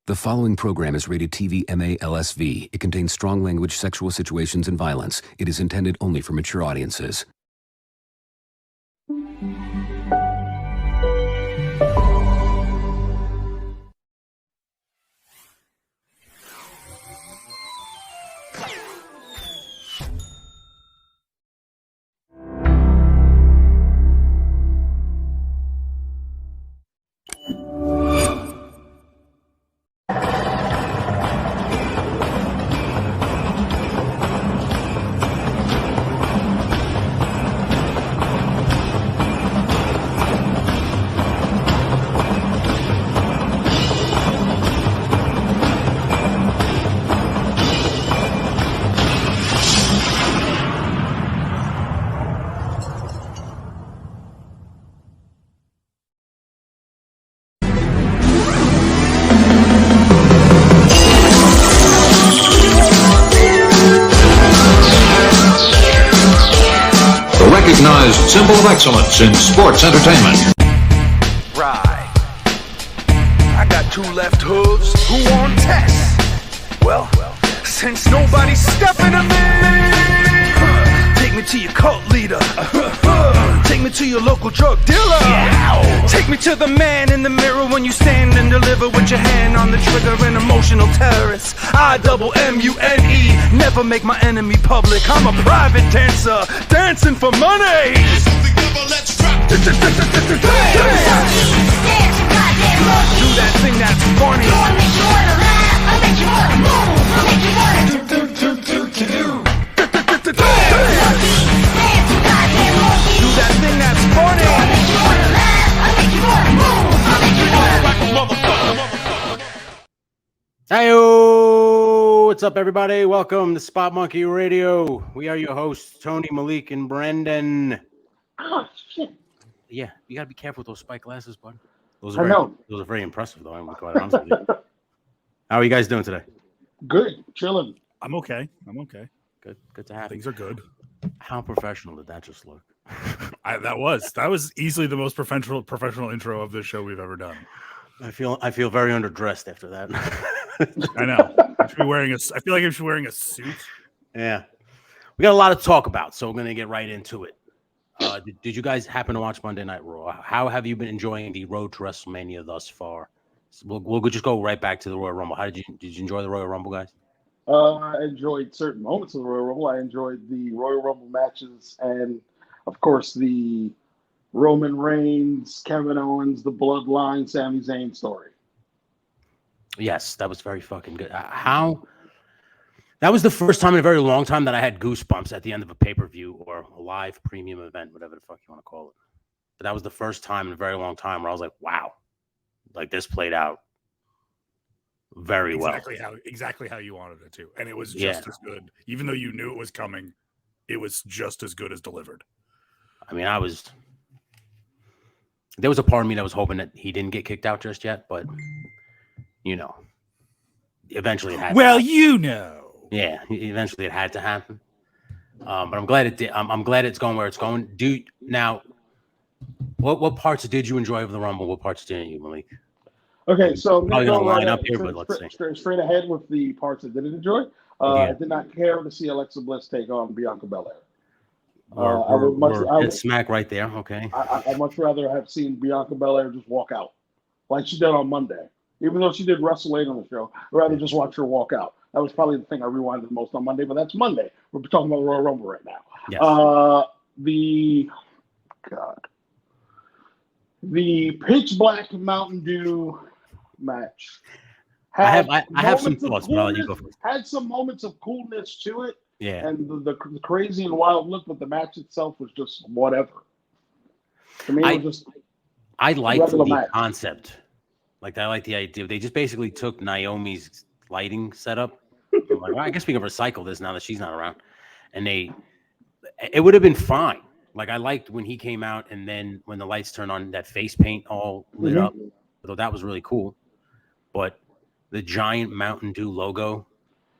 The following program is rated TV MA-LSV. It contains strong language, sexual situations, and violence. It is intended only for mature audiences. Recognized symbol of excellence in sports entertainment. Right. I got two left hooves. Who on test? Well, since nobody's stepping to me, take me to your cult leader. Take me to your local drug dealer. Take me to the man in the mirror when you stand and deliver with your hand on the trigger. An emotional terrorist. IMMUNE. Never make my enemy public. I'm a private dancer, dancing for money. Do that thing that's funny. I'll make you wanna laugh. I'll make you wanna move. I'll make you wanna do that thing that's funny. I'll make you wanna laugh. I'll make you wanna move. I'll make you wanna Hey, what's up, everybody? Welcome to Spot Monkey Radio. We are your hosts, Tony, Malik, and Brendan. Oh, shit. Yeah, you gotta be careful with those spike glasses, bud. Those I know. Those are very impressive, though. I'm quite honest with you. How are you guys doing today? Good, chilling. I'm okay. Good to have you. Things are good. How professional did that just look? That was easily the most professional intro of this show we've ever done. I feel very underdressed after that. I know. I feel like I should be wearing a suit. Yeah, we got a lot to talk about, so we're gonna get right into it. Did you guys happen to watch Monday Night Raw? How have you been enjoying the road to WrestleMania thus far? We'll just go right back to the Royal Rumble. Did you enjoy the Royal Rumble, guys? I enjoyed certain moments of the Royal Rumble. I enjoyed the Royal Rumble matches and, of course, the Roman Reigns, Kevin Owens, the Bloodline, Sami Zayn story. Yes, that was very fucking good. That was the first time in a very long time that I had goosebumps at the end of a pay-per-view or a live premium event, whatever the fuck you want to call it. But that was the first time in a very long time where I was like, wow, like this played out very well. Exactly how you wanted it to. And it was just as good. Even though you knew it was coming, it was just as good as delivered. I mean, there was a part of me that was hoping that he didn't get kicked out just yet, but eventually it had to. Yeah, eventually it had to happen. But I'm glad it did. I'm glad it's going where it's going. What parts did you enjoy of the Rumble? What parts didn't you, Malik? Okay, so I'm probably going gonna line up here, but let's see. Straight ahead with the parts I didn't enjoy. I did not care to see Alexa Bliss take on Bianca Belair. It's smack right there. Okay. I'd much rather have seen Bianca Belair just walk out, like she did on Monday. Even though she did wrestle late on the show, I'd rather just watch her walk out. That was probably the thing I rewinded the most on Monday, but that's Monday. We're talking about the Royal Rumble right now. Yes. The pitch black Mountain Dew match. I have some thoughts, but I'll let you go first. Had some moments of coolness to it. Yeah. And the crazy and wild look, but the match itself was just whatever. To me, it was just I liked the match. concept. Like, I like the idea. They just basically took Naomi's lighting setup. I'm like, well, I guess we can recycle this now that she's not around. And it would have been fine. Like, I liked when he came out, and then when the lights turned on, that face paint all lit up. Although that was really cool. But the giant Mountain Dew logo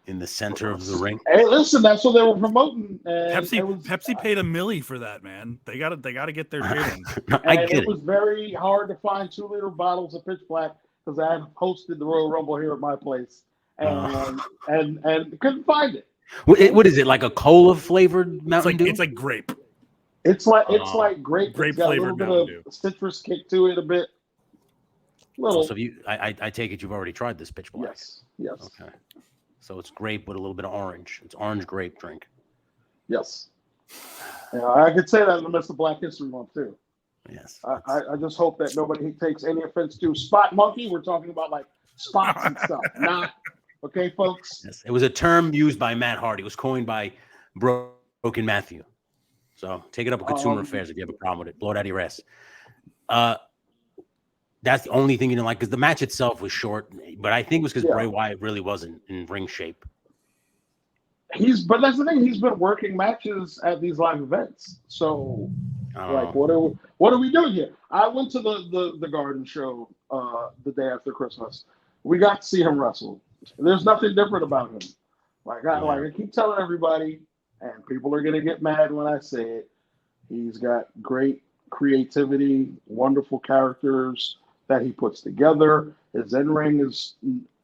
in the center of the ring. Hey, listen, that's what they were promoting. Pepsi paid $1 million for that, man. They got to get their shit in. It was very hard to find 2-liter bottles of pitch black because I had hosted the Royal Rumble here at my place, and couldn't find it. What is it, like a cola flavored Mountain Dew? It's like grape. It's like grape. Grape It's got a little flavored bit Mountain of citrus kick to it, a bit. Little. So I take it you've already tried this pitch black. Yes. Okay. So it's grape with a little bit of orange. It's orange grape drink. Yes. Yeah, I could say that in the midst of Black History Month too. Yes. I just hope that nobody takes any offense to Spot Monkey. We're talking about like spots and stuff, not okay, folks. Yes. It was a term used by Matt Hardy. It was coined by Broken Matthew. So take it up with Consumer Affairs if you have a problem with it. Blow it out of your ass. That's the only thing you didn't like, because the match itself was short, but I think it was because Bray Wyatt really wasn't in ring shape. But that's the thing. He's been working matches at these live events. So, like, what are we doing here? I went to the Garden show the day after Christmas. We got to see him wrestle. There's nothing different about him. I keep telling everybody, and people are gonna get mad when I say it. He's got great creativity, wonderful characters that he puts together. His in-ring is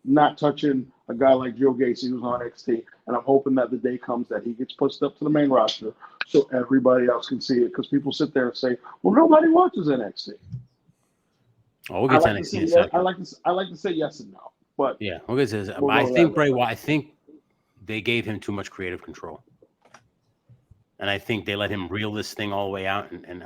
not touching a guy like Joe Gacy who's on NXT, and I'm hoping that the day comes that he gets pushed up to the main roster so everybody else can see it, because people sit there and say, well, nobody watches NXT. Oh, we'll get to NXT. I like to say yes and no, but yeah, we'll get to this. I think Bray Wyatt, I think they gave him too much creative control. And I think they let him reel this thing all the way out. And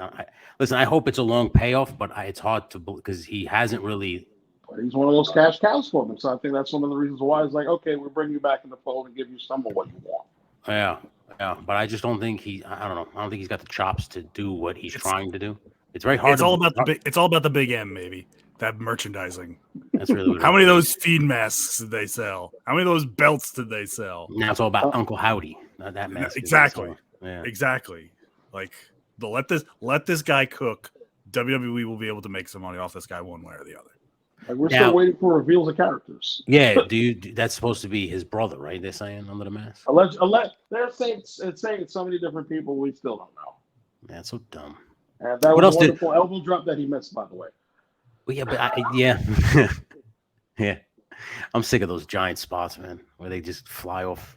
listen, I hope it's a long payoff, but it's hard to, because he hasn't really. But he's one of those cash cows for them. So I think that's one of the reasons why it's like, okay, we'll bring you back in the fold and give you some of what you want. Yeah. But I just don't think I don't know. I don't think he's got the chops to do what he's trying to do. It's very hard. It's all about the big M, maybe. That merchandising. That's really what how many of those feed masks did they sell? How many of those belts did they sell? Now it's all about Uncle Howdy. That mask. Exactly. Yeah. Exactly. Like, let this guy cook. WWE will be able to make some money off this guy one way or the other. Like, we're still waiting for reveals of characters. Yeah, that's supposed to be his brother, right? They're saying under the mask. They're saying it's so many different people. We still don't know. Man, that's so dumb. And that was a wonderful elbow drop that he missed, by the way. Well, yeah, but yeah, I'm sick of those giant spots, man, where they just fly off.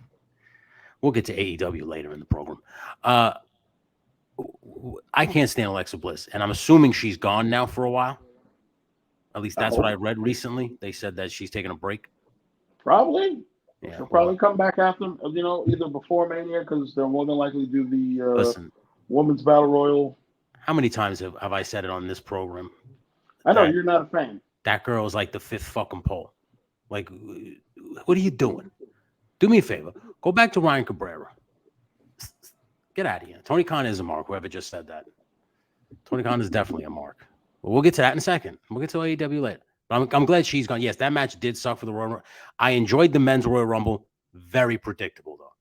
We'll get to AEW later in the program. I can't stand Alexa Bliss, and I'm assuming she's gone now for a while. At least that's what I read recently. They said that she's taking a break. Probably. Yeah, she'll probably come back after, either before Mania, because they'll more than likely do the Women's Battle Royal. How many times have I said it on this program? I know you're not a fan. That girl is like the fifth fucking pole. Like, what are you doing? Do me a favor. Go back to Ryan Cabrera. Get out of here. Tony Khan is a mark, whoever just said that. Tony Khan is definitely a mark. But we'll get to that in a second. We'll get to AEW later. But I'm glad she's gone. Yes, that match did suck for the Royal Rumble. I enjoyed the men's Royal Rumble. Very predictable, though.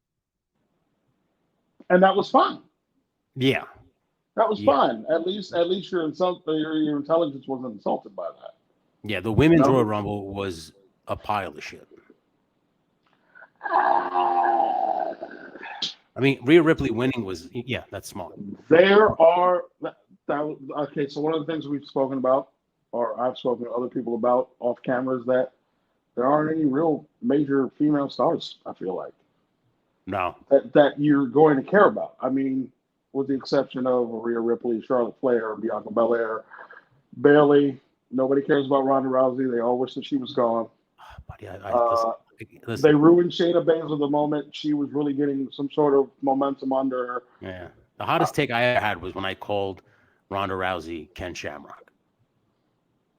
And that was fun. Yeah. That was fun. At least your intelligence wasn't insulted by that. Yeah, the women's Royal Rumble was a pile of shit. I mean, Rhea Ripley winning was, that's smart. There are, okay, so one of the things we've spoken about, or I've spoken to other people about off camera, is that there aren't any real major female stars, I feel like. No. That you're going to care about. I mean, with the exception of Rhea Ripley, Charlotte Flair, Bianca Belair, Bayley. Nobody cares about Ronda Rousey. They all wish that she was gone. Buddy, listen. They ruined Shayna Baszler the moment she was really getting some sort of momentum under her. Yeah. The hottest take I ever had was when I called Ronda Rousey Ken Shamrock.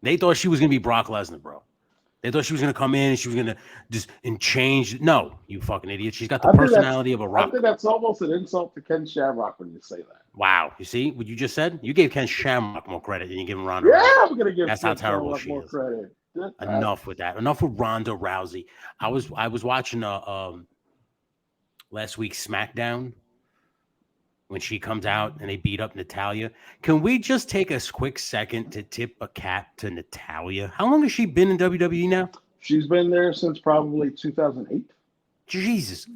They thought she was going to be Brock Lesnar, bro. They thought she was going to come in and she was going to just change. No, you fucking idiot. She's got the personality of a rock. I think that's almost an insult to Ken Shamrock when you say that. Wow. You see what you just said? You gave Ken Shamrock more credit than you give Ronda Rousey. Yeah, I'm going to give That's how terrible she is. Credit. Enough with that. Enough with Ronda Rousey. I was watching last week's SmackDown when she comes out and they beat up Natalya. Can we just take a quick second to tip a cap to Natalya? How long has she been in WWE now? She's been there since probably 2008. Jesus.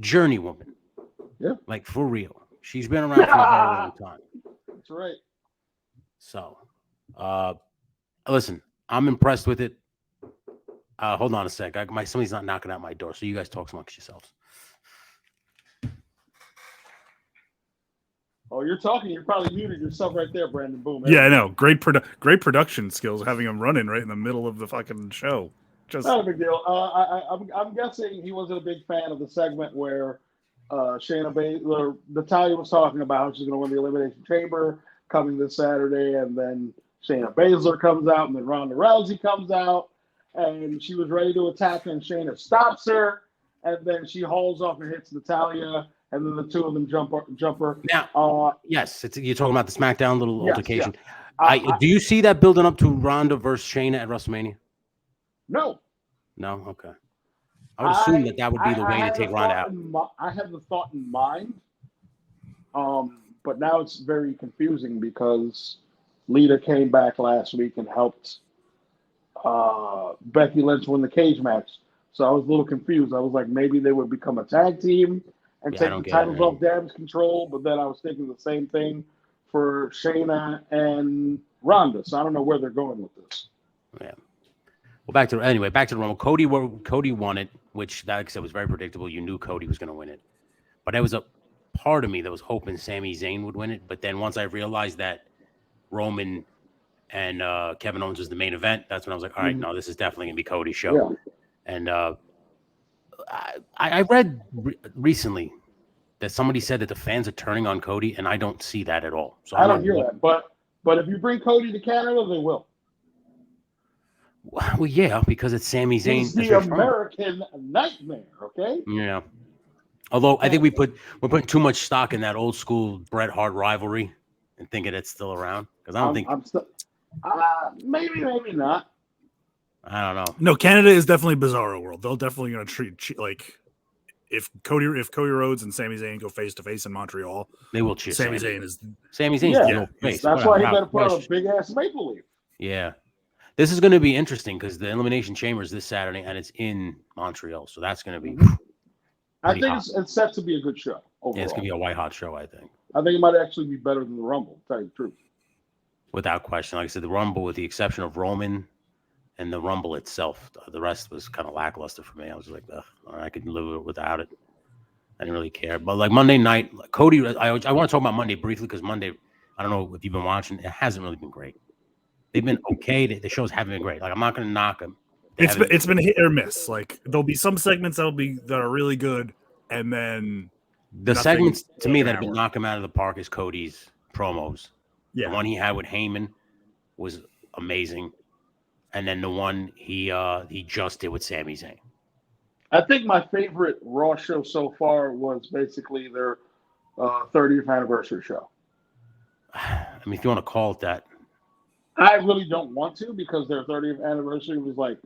Journey woman. Yeah. Like, for real. She's been around for a very long time. That's right. So, listen, I'm impressed with it. Hold on a sec. Somebody's not knocking at my door, so you guys talk amongst yourselves. Oh, you're talking. You're probably muted yourself right there, Brandon. Boom. Yeah, I know. Great production skills, having him running right in the middle of the fucking show. Just not a big deal. I'm guessing he wasn't a big fan of the segment where Shayna Baszler, Natalya was talking about how she's going to win the Elimination Chamber coming this Saturday, and then Shayna Baszler comes out, and then Ronda Rousey comes out, and she was ready to attack, and Shayna stops her, and then she hauls off and hits Natalya. And then the two of them jump her. Now, yes, you're talking about the SmackDown little altercation. Yeah. Do you see that building up to Ronda versus Shayna at WrestleMania? No. No? Okay. I would assume that would be the way to take Ronda out. I had the thought in mind, but now it's very confusing because Lita came back last week and helped Becky Lynch win the cage match. So I was a little confused. I was like, maybe they would become a tag team and take the titles off Damage Control, but then I was thinking the same thing for Shayna and Ronda, so I don't know where they're going with this. Yeah. Well, back to the Rumble. Cody won it, which, like I said, was very predictable. You knew Cody was going to win it, but there was a part of me that was hoping Sami Zayn would win it. But then once I realized that Roman and Kevin Owens was the main event, that's when I was like, all right, no, this is definitely going to be Cody's show. Yeah. And I read recently that somebody said that the fans are turning on Cody, and I don't see that at all. So I don't hear that, but if you bring Cody to Canada, they will. Well, yeah, because it's Sami Zayn. He's the American Nightmare, okay? Yeah. Although I think we're putting too much stock in that old school Bret Hart rivalry and thinking it's still around, because I don't think. Maybe not. I don't know. No, Canada is definitely Bizarro World. They're definitely going to treat like if Cody Rhodes and Sami Zayn go face to face in Montreal, they will cheer. Sami Zayn is the face. That's why he better put on a big ass maple leaf. Yeah, this is going to be interesting because the Elimination Chamber is this Saturday and it's in Montreal, so that's going to be. I think it's set to be a good show. Overall. Yeah, it's going to be a white hot show. I think it might actually be better than the Rumble. To tell you the truth, without question. Like I said, the Rumble, with the exception of Roman. And the Rumble itself, the rest was kind of lackluster for me. I was like, I could live without it. I didn't really care. But like Monday night, Cody, I want to talk about Monday briefly because Monday, I don't know if you've been watching, it hasn't really been great. They've been okay. The shows haven't been great. Like, I'm not going to knock them. It's been hit or miss. Like, there'll be some segments that are really good, and then the segments to me that have been knocking him out of the park is Cody's promos. Yeah, the one he had with Heyman was amazing. And then the one he just did with Sami Zayn. I think my favorite Raw show so far was basically their 30th anniversary show. I mean, if you want to call it that. I really don't want to because their 30th anniversary was like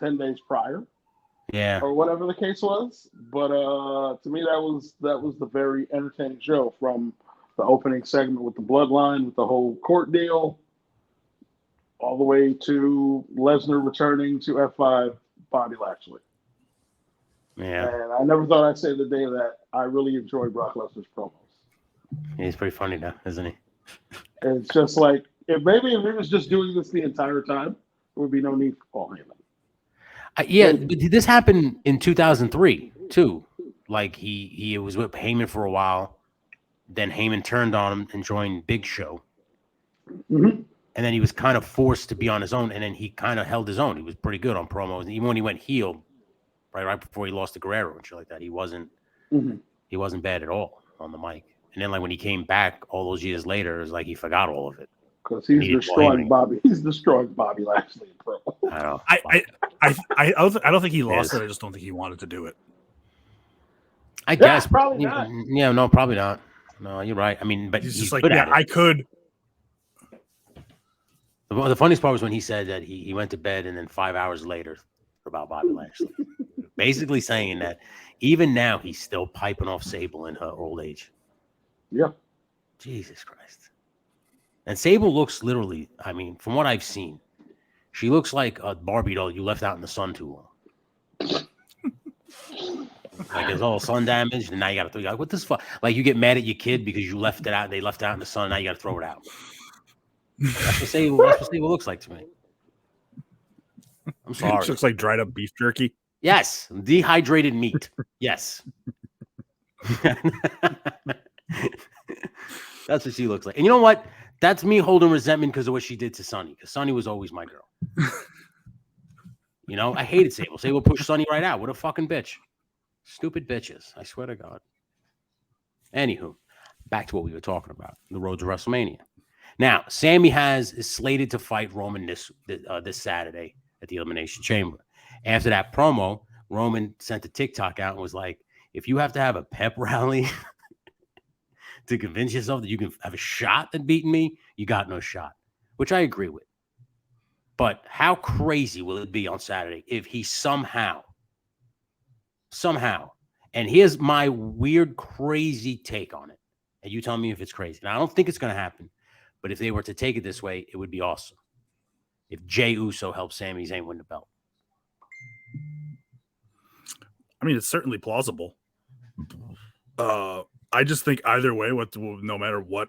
10 days prior. Yeah. Or whatever the case was. But to me, that was the very entertaining show, from the opening segment with the Bloodline, with the whole court deal, all the way to Lesnar returning to F5 Bobby Lashley. Yeah. And I never thought I'd say the day that I really enjoy Brock Lesnar's promos. He's pretty funny now, isn't he? It's just like, if he was just doing this the entire time, there would be no need for Paul Heyman. Yeah, but this happened in 2003 too. Like he was with Heyman for a while, then Heyman turned on him and joined Big Show. Mm-hmm. And then he was kind of forced to be on his own, and then he kind of held his own. He was pretty good on promos, and even when he went heel, right before he lost to Guerrero and shit like that, he wasn't bad at all on the mic. And then like when he came back all those years later, it was like he forgot all of it because he's destroying Bobby. He's destroying Bobby Lashley in promo. I know. I don't think he lost it. I just don't think he wanted to do it. I guess probably not. Yeah, no, probably not. No, you're right. I mean, but he's just like, yeah, I could. The funniest part was when he said that he went to bed and then 5 hours later about Bobby Lashley. Basically saying that even now he's still piping off Sable in her old age. Yeah. Jesus Christ. And Sable looks literally, I mean, from what I've seen, she looks like a Barbie doll you left out in the sun too long. Like it's all sun damaged, and now you got to throw it out. What this fuck? Like you get mad at your kid because you left it out, they left it out in the sun, now you got to throw it out. That's what Sable looks like to me. I'm sorry. It looks like dried up beef jerky. Yes, dehydrated meat. Yes. That's what she looks like. And you know what? That's me holding resentment because of what she did to Sonny. Because Sonny was always my girl. I hated Sable. Sable pushed Sonny right out. What a fucking bitch. Stupid bitches. I swear to God. Anywho, back to what we were talking about. The road to WrestleMania. Now, Sammy is slated to fight Roman this Saturday at the Elimination Chamber. After that promo, Roman sent a TikTok out and was like, if you have to have a pep rally to convince yourself that you can have a shot at beating me, you got no shot, which I agree with. But how crazy will it be on Saturday if he somehow, and here's my weird, crazy take on it, and you tell me if it's crazy. And I don't think it's going to happen, but if they were to take it this way, it would be awesome. If Jey Uso helps Sami Zayn win the belt. I mean, it's certainly plausible. I just think either way, no matter what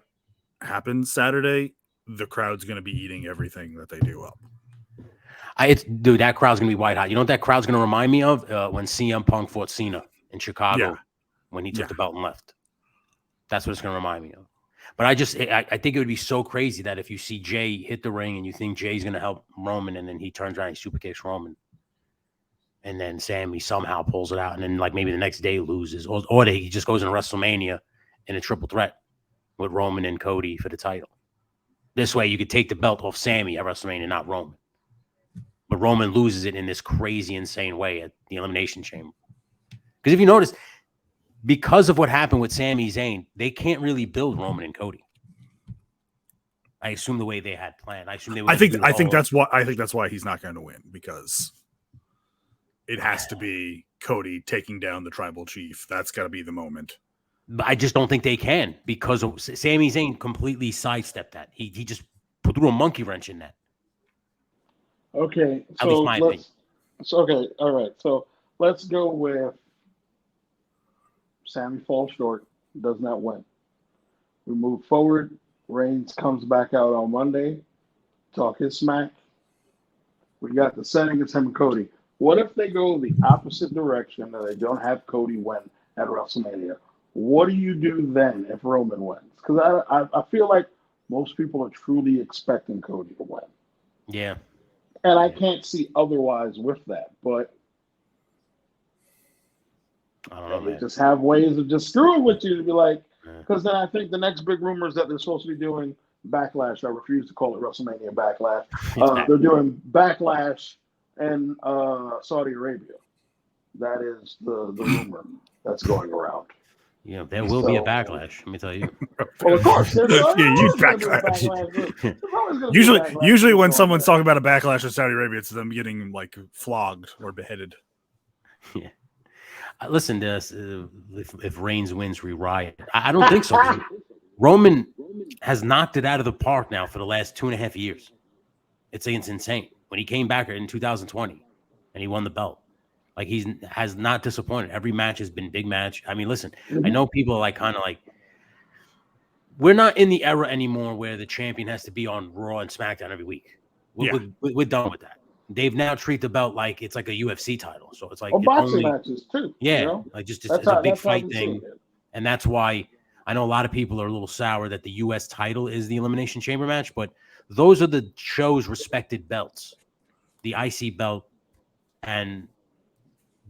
happens Saturday, the crowd's going to be eating everything that they do up. Dude, that crowd's going to be white hot. You know what that crowd's going to remind me of? When CM Punk fought Cena in Chicago when he took the belt and left. That's what it's going to remind me of. But I think it would be so crazy that if you see Jey hit the ring and you think Jay's going to help Roman and then he turns around and super kicks Roman. And then Sammy somehow pulls it out, and then maybe the next day loses, or he just goes into WrestleMania in a triple threat with Roman and Cody for the title. This way, you could take the belt off Sammy at WrestleMania, not Roman. But Roman loses it in this crazy, insane way at the Elimination Chamber. Because if you notice, because of what happened with Sami Zayn, they can't really build Roman and Cody. I assume the way they had planned. I assume they would. I think that's why he's not going to win, because it has to be Cody taking down the tribal chief. That's got to be the moment. But I just don't think they can, because Sami Zayn completely sidestepped that. He just threw a monkey wrench in that. Okay, At least my opinion. All right. So let's go with Sammy falls short, does not win. We move forward. Reigns comes back out on Monday, talk his smack. We got the setting against him and Cody. What if they go the opposite direction and they don't have Cody win at WrestleMania? What do you do then if Roman wins? Because I feel like most people are truly expecting Cody to win. Yeah. And I can't see otherwise with that. But I don't know, they man. just have ways of just screwing with you to be like, because then I think the next big rumor is that they're supposed to be doing Backlash. I refuse to call it WrestleMania Backlash. They're doing Backlash in Saudi Arabia. That is the rumor that's going around. Yeah, there will be a backlash. Let me tell you. Well, of course, there's huge backlash. Usually, when someone's talking about a backlash in Saudi Arabia, it's them getting flogged or beheaded. Yeah. Listen to this. If Reigns wins, riot. I don't think so. Roman has knocked it out of the park now for the last 2.5 years. It's insane. When he came back in 2020 and he won the belt, he has not disappointed. Every match has been big match. I mean, listen, I know people are we're not in the era anymore where the champion has to be on Raw and SmackDown every week. We're done with that. They've now treat the belt like it's like a UFC title. So it's like boxing matches too. Yeah, just it's a big fight thing. And that's why I know a lot of people are a little sour that the US title is the Elimination Chamber match, but those are the show's respected belts. The IC belt and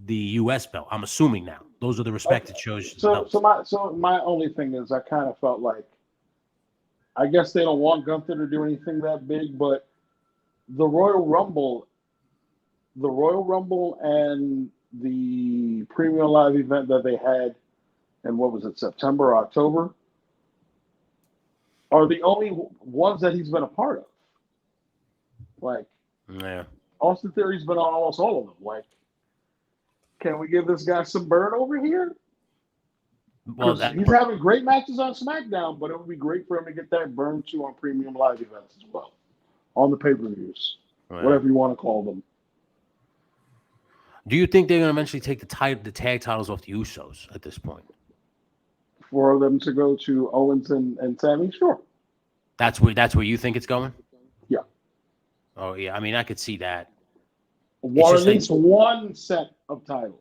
the US belt. I'm assuming now. Those are the respected shows. So my only thing is I kind of felt like I guess they don't want Gunther to do anything that big, but the Royal Rumble and the Premium Live event that they had in what was it, September, October, are the only ones that he's been a part of. Yeah. Austin Theory's been on almost all of them. Can we give this guy some burn over here? Well, he's having great matches on SmackDown, but it would be great for him to get that burn too on Premium Live events as well, on the pay-per-views, whatever you want to call them. Do you think they're going to eventually take the tag titles off the Usos at this point? For them to go to Owens and Sammy, sure. That's where you think it's going? Yeah. Oh yeah, I mean I could see that. Or just at least one set of titles.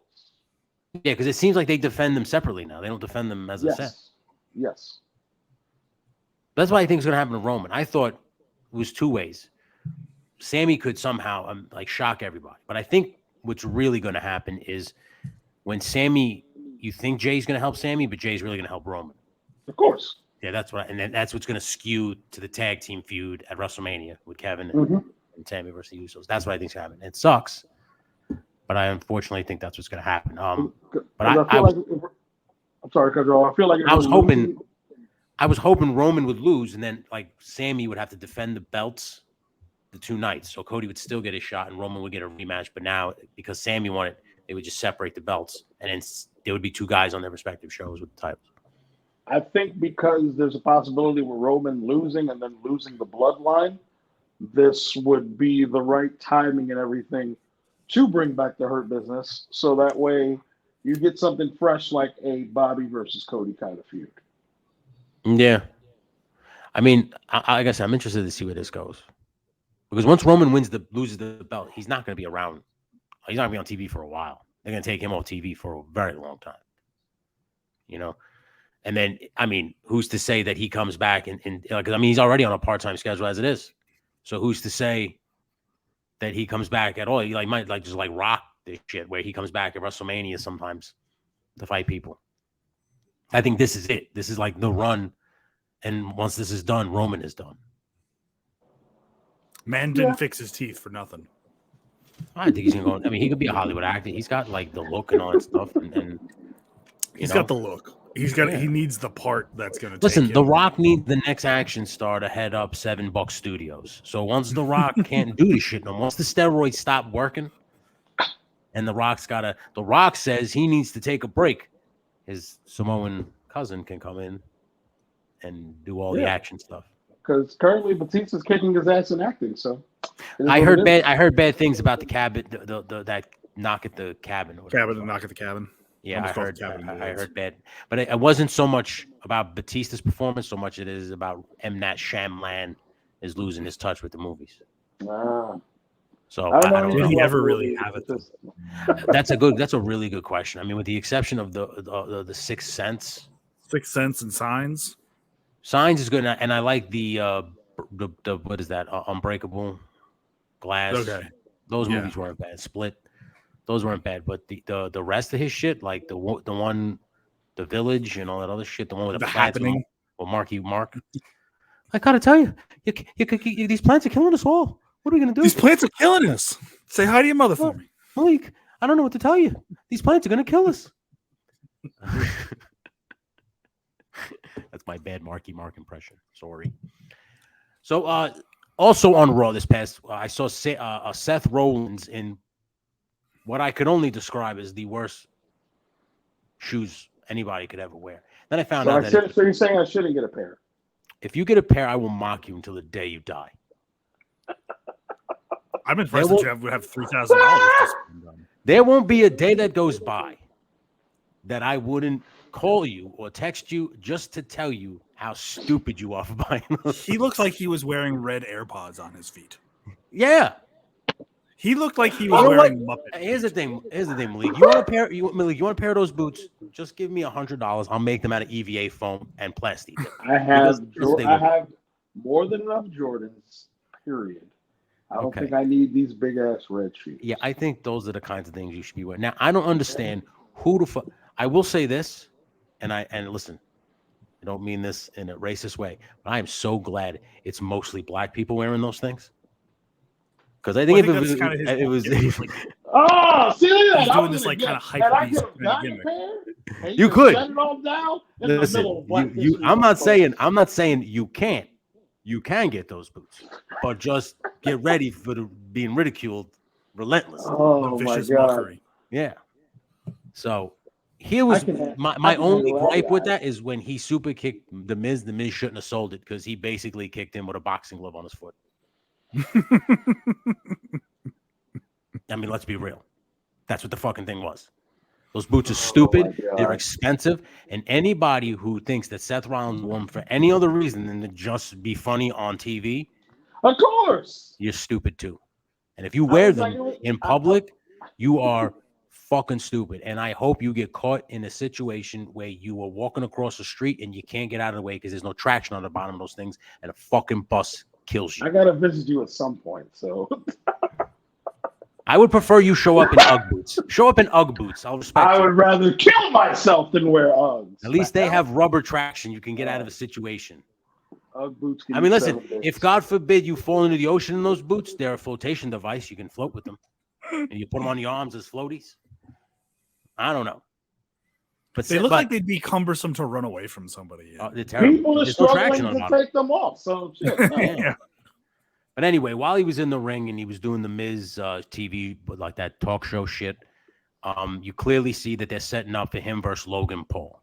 Yeah, because it seems like they defend them separately now. They don't defend them as a set. Yes. That's what I think is going to happen to Roman. I thought it was two ways. Sammy could somehow like shock everybody, but I think what's really going to happen is when Sammy, you think Jay's going to help Sammy, but Jay's really going to help Roman. Of course. Yeah, and then that's what's going to skew to the tag team feud at WrestleMania with Kevin and Sammy versus the Usos. That's what I think's happening. It sucks, but I unfortunately think that's what's going to happen. But I'm sorry, Pedro. I feel like I was hoping Roman would lose, and then like Sammy would have to defend the belts the two nights, so Cody would still get a shot, and Roman would get a rematch. But now, because Sammy won it, they would just separate the belts, and then there would be two guys on their respective shows with the titles. I think because there's a possibility with Roman losing and then losing the bloodline, this would be the right timing and everything to bring back the Hurt Business, so that way you get something fresh like a Bobby versus Cody kind of feud. Yeah. I mean, I guess I'm interested to see where this goes. Because once Roman loses the belt, he's not going to be around. He's not going to be on TV for a while. They're going to take him off TV for a very long time. You know? And then, I mean, who's to say that he comes back and because I mean, he's already on a part-time schedule as it is. So who's to say that he comes back at all? He might just rock this shit where he comes back at WrestleMania sometimes to fight people. I think this is it. This is like the run. And once this is done, Roman is done. Man didn't fix his teeth for nothing. I think he's going to go. I mean, he could be a Hollywood actor. He's got like the look and all that stuff. And he's got the look. He needs the part that's going to listen. take The him. Rock needs the next action star to head up $7 Studios. So once The Rock can't do this shit no more, once the steroids stop working, and The Rock says he needs to take a break, his Samoan cousin can come in and do all the action stuff. Because currently Batista's kicking his ass in acting. So I heard bad things about the cabin, that knock at the cabin. Knock at the cabin. Yeah, I heard bad, but it wasn't so much about Batista's performance, so much it is about M. Night Shyamalan is losing his touch with the movies. So I don't Did he ever really have it? That's a really good question. I mean, with the exception of the Sixth Sense, and Signs. Signs is good, and I like the what is that? Unbreakable Glass. Okay, those movies weren't bad. Split. Those weren't bad, but the rest of his shit, like the one, The Village and all that other shit, the one with the Happening, or Mark. I gotta tell you, these plants are killing us all. What are we gonna do? These plants are killing us. Say hi to your mother for me, Malik. I don't know what to tell you. These plants are gonna kill us. That's my bad Marky Mark impression. Sorry. So, also on Raw this past, I saw Seth Rollins in what I could only describe as the worst shoes anybody could ever wear. Then I found out that so you're saying I shouldn't get a pair? If you get a pair, I will mock you until the day you die. I'm impressed that you would have $3,000 to spend on. There won't be a day that goes by that I wouldn't call you or text you just to tell you how stupid you are for buying those. He looks like he was wearing red AirPods on his feet. Yeah. He looked like he was wearing Muppet. Here's the thing, Malik. You want a pair of those boots? Just give me $100. I'll make them out of EVA foam and plastic. I have more than enough Jordans. Period. I don't think I need these big ass red shoes. Yeah, I think those are the kinds of things you should be wearing. Now, I don't understand who the fuck. I will say this, and listen, I don't mean this in a racist way, but I am so glad it's mostly black people wearing those things. Because I think if it was oh, see that? He's doing this like kind of hype beast gimmick. You could. Set it all down Listen, I'm not saying you can't. You can get those boots, but just get ready for being ridiculed relentlessly. Oh my God! Mockery. Yeah. So here was my only gripe with that is when he super kicked the Miz. The Miz shouldn't have sold it because he basically kicked him with a boxing glove on his foot. I mean, let's be real. That's what the fucking thing was. Those boots are stupid. They're expensive. And anybody who thinks that Seth Rollins won for any other reason than to just be funny on TV, of course, you're stupid too. And if you wear them in public, you are fucking stupid. And I hope you get caught in a situation where you are walking across the street and you can't get out of the way because there's no traction on the bottom of those things, and a fucking bus kills you. I gotta visit you at some point, so. I would prefer you show up in UGG boots. Show up in UGG boots. I'll respect I you. would rather kill myself than wear Uggs. At least they have rubber traction. You can get out of a situation. Ugg boots. I mean, listen, if God forbid you fall into the ocean in those boots, they're a flotation device. You can float with them. And you put them on your arms as floaties. I don't know. But they look like they'd be cumbersome to run away from somebody. They're terrible. People are There's no traction struggling on to them. take them off. So, shit, no. Yeah. But anyway, while he was in the ring and he was doing the Miz TV, but like that talk show shit, you clearly see that they're setting up for him versus Logan Paul.